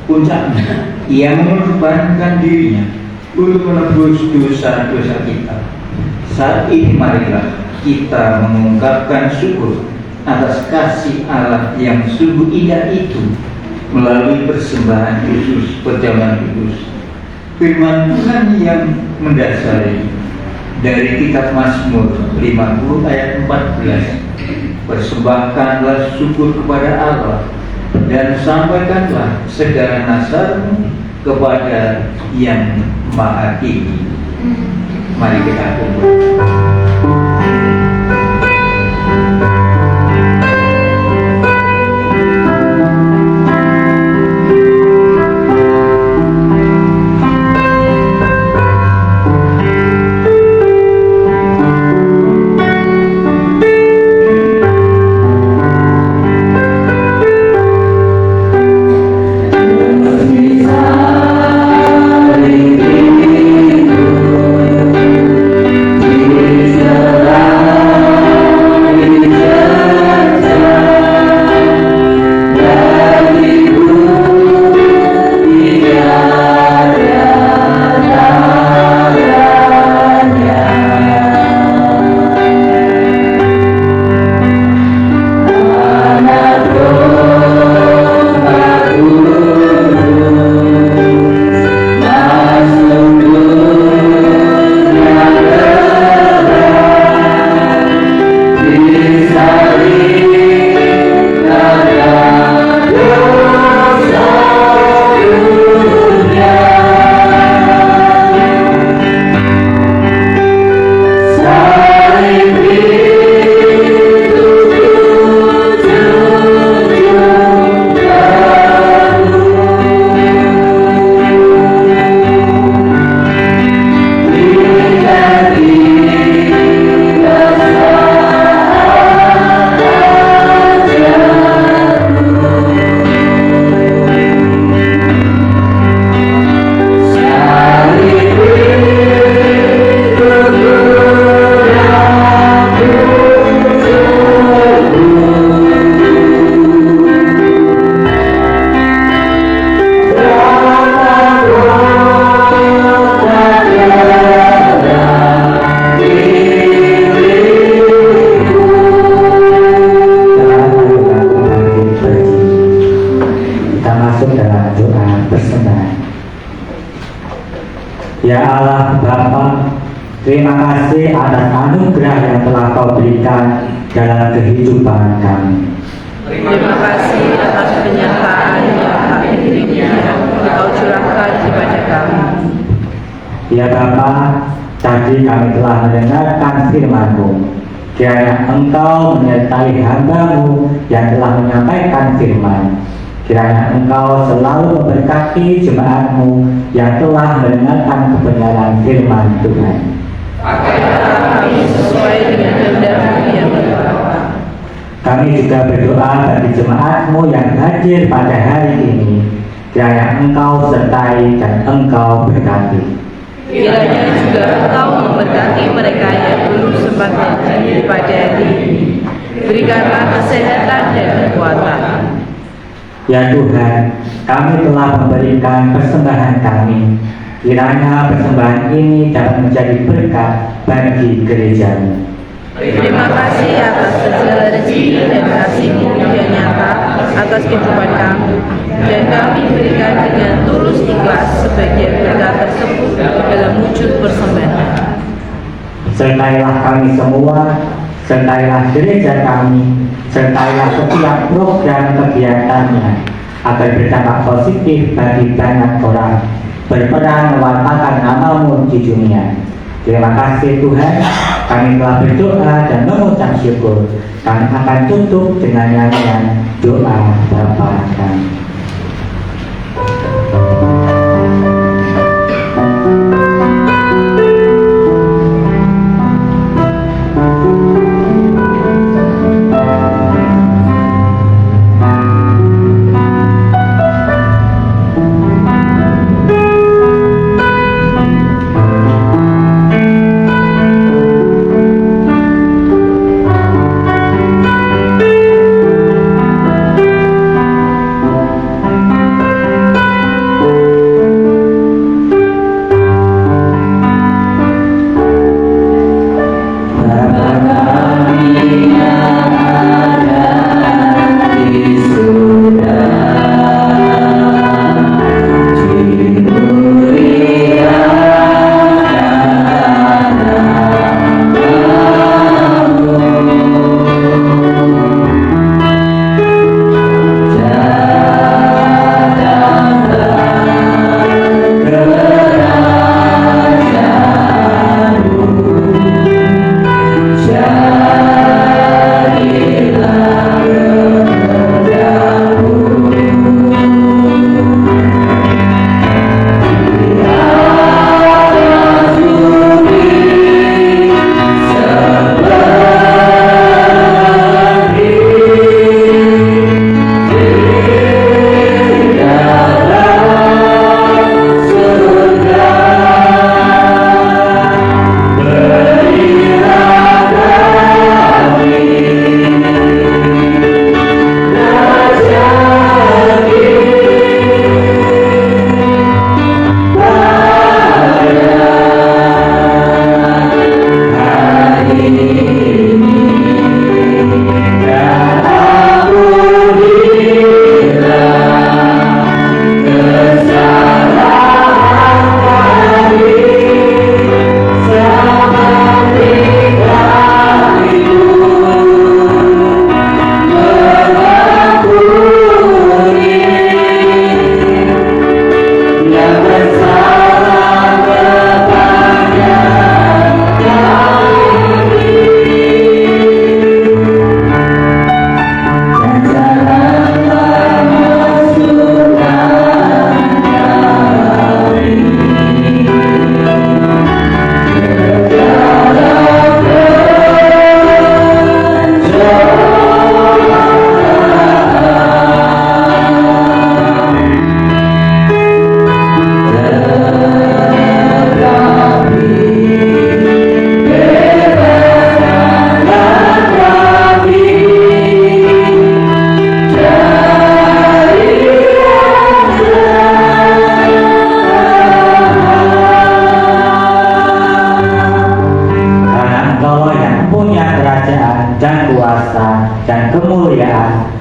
Puncaknya, ia mengorbankan dirinya untuk menebus dosa-dosa kita. Saat ini marilah kita mengungkapkan syukur atas kasih Allah yang sungguh indah itu melalui persembahan khusus perjamuan kudus. Firman Tuhan yang mendasari dari kitab Mazmur 50 ayat 14. Persembahkanlah syukur kepada Allah dan sampaikanlah segala nasarmu kepada Yang Maha Tinggi. Mari kita kumpul. Ya Allah Bapa, terima kasih atas anugerah yang telah Kau berikan dalam kehidupan kami. Terima kasih atas penyataan yang kami dirinya yang Kau curahkan kepada kami. Ya Bapa, tadi kami telah mendengarkan firman-Mu. Kiranya Engkau menyertai hamba-Mu yang telah menyampaikan firman. Kiranya Engkau selalu memberkati jemaat-Mu yang telah mendengarkan kebenaran firman Tuhan. Pakailah kami sesuai dengan kehendak-Mu yang berlimpah. Kami juga berdoa bagi jemaat-Mu yang hadir pada hari ini, kiranya Engkau sertai dan Engkau berkati. Kiranya juga Engkau memberkati mereka yang belum sempat hadir pada hari ini. Berikanlah kesehatan dan kekuatan. Ya Tuhan, kami telah memberikan persembahan kami. Kiranya persembahan ini dapat menjadi berkat bagi gereja-Mu. Terima kasih atas segala rezeki dan kasih-Mu yang nyata atas kehidupan kami, dan kami berikan dengan tulus ikhlas sebagian berkat tersebut dalam wujud persembahan. Sertailah kami semua, sertailah gereja kami, sertailah setiap program kegiatannya, agar berdampak positif bagi banyak orang, berperan mewartakan nama-Mu di dunia. Terima kasih Tuhan, kami telah berdoa dan mengucap syukur. Kami akan tutup dengan nyanyian doa Bapa kami.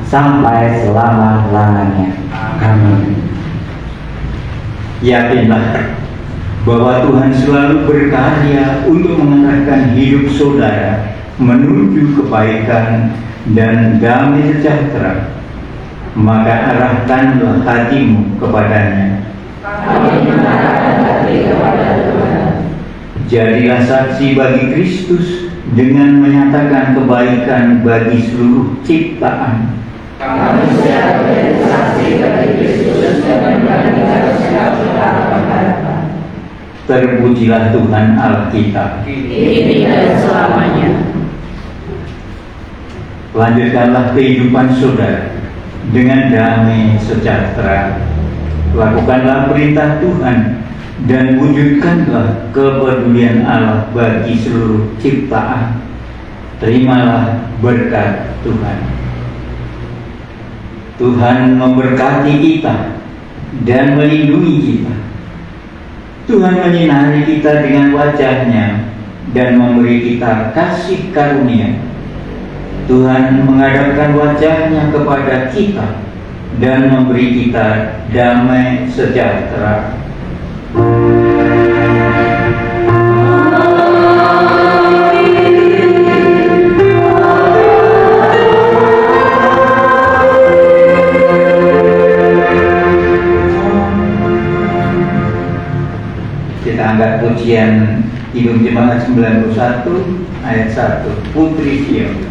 sampai selama-lamanya. Amin. Yakinlah bahwa Tuhan selalu berkarya untuk mengarahkan hidup saudara menuju kebaikan dan damai sejahtera. Maka arahkanlah hatimu kepadanya. Jadilah saksi bagi Kristus dengan menyatakan kebaikan bagi seluruh ciptaan. Kami siap menjadi saksi bagi Kristus dan memberikan segala harapan. Terpujilah Tuhan Allah kita. Kini dan selamanya. Lanjutkanlah kehidupan saudara dengan damai sejahtera. Lakukanlah perintah Tuhan dan wujudkanlah kepedulian Allah bagi seluruh ciptaan. Terimalah berkat Tuhan. Tuhan memberkati kita dan melindungi kita. Tuhan menyinari kita dengan wajah-Nya dan memberi kita kasih karunia. Tuhan menghadapkan wajah-Nya kepada kita dan memberi kita damai sejahtera. Kita angkat pujian Kidung Jemaat 91 ayat 1, Putri Sion.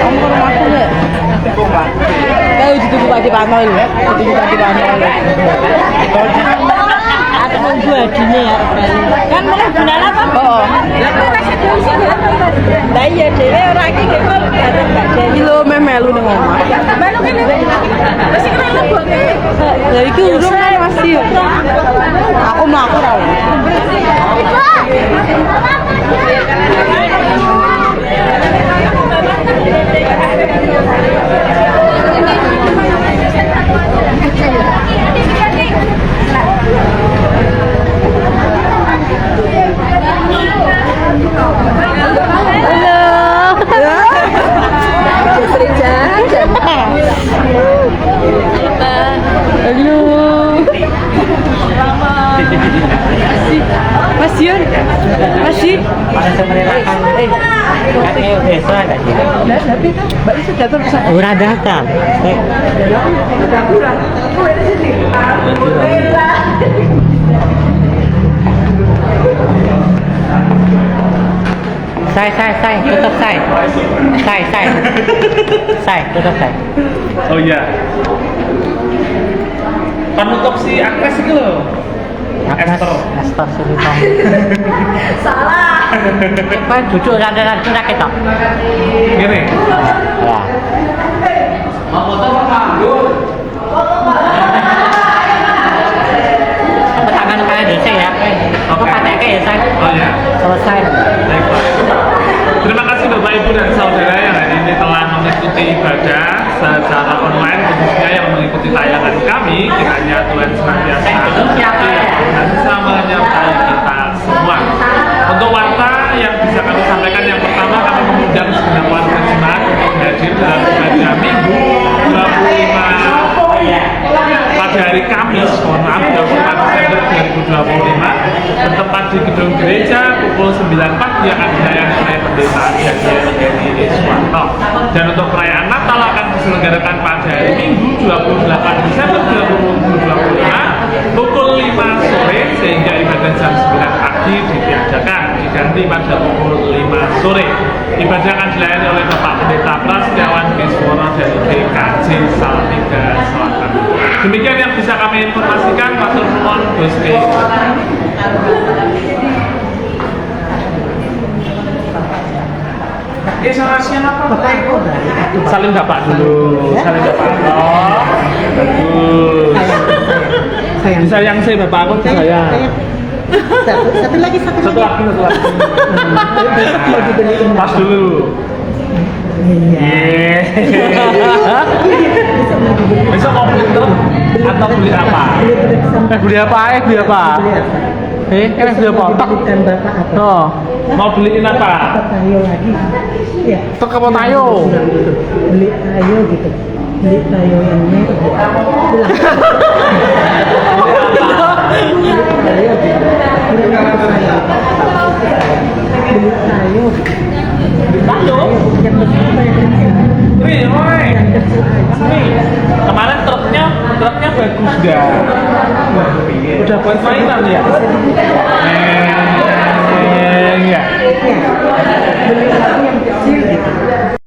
Kamu ke rumahku nggak? Kayak ditunggu Pak Dipano itu. Ditunggu Pak Dipano itu. Ada nunggu adine ya. Kan mulai bulan apa? Oh. Lah iya dhewe ora iki kok dateng gak jadi lho melu ning omah. Melu kene. Wis kira leboke. Lah iki urung masih. Aku mlaku ra. Mas Yun, Mas Yun. Katanya besok ada sih. Mbak Isu datang ke Udah datang. Sai, tutup sai. Sai, tutup sai. Oh iya. Penutup si Agnes itu loh. Esther Silitong. salah. Apa duduk rada-rada sakit toh? Gini. Ya. Apa tangan kayak desa ya? Aku pakai ya, saya. Oh iya. Selesai. Baiklah. Terima kasih Bapak Ibu dan Saudara yang hari ini telah mengikuti ibadah secara online, khususnya yang mengikuti tayangan kami. Kiranya Tuhan senantiasa dan bisa menyertai kita semua. Untuk warta yang bisa kami sampaikan, yang pertama kami mengundang segenap warga jemaat untuk hadir dalam ibadah Minggu 25 pada hari Kamis, mohon maaf, 24 Desember 2025 bertempat di gedung gereja pukul 9 pagi yang akan dilayani oleh pendeta Daniel Edi Iswanto. Dan untuk perayaan Natal akan diselenggarakan pada hari Minggu 28 Desember 2025 pukul 5 sore sehingga ibadah jam 9 pagi ditiadakan, diganti pada pukul 5 sore. Ibadah akan dilayani oleh Bapak Pendeta Prasetyawan Gesworo dari GKJ Salatiga Selatan. Demikian yang bisa kami informasikan. Matur nuwun Gusti. Saksian apa? Salim Bapak dulu. Salim Bapak. Oh, bagus. Disayang saya Bapak, aku disayang. Satu lagi. Satu lagi. Pas dulu. Iya. Besok mau beli truk atau beli apa? Beli apa? Beli apa? Beli apa? Belikan bapak apa? Oh, mau beliin apa? Tayo lagi. Ya. Truk apa tayo? Beli tayo gitu. Beli tayo yang ini. Yang besar apa yang kecil? Kemarin truknya bagus dah. Udah buat mainan ya? Iya.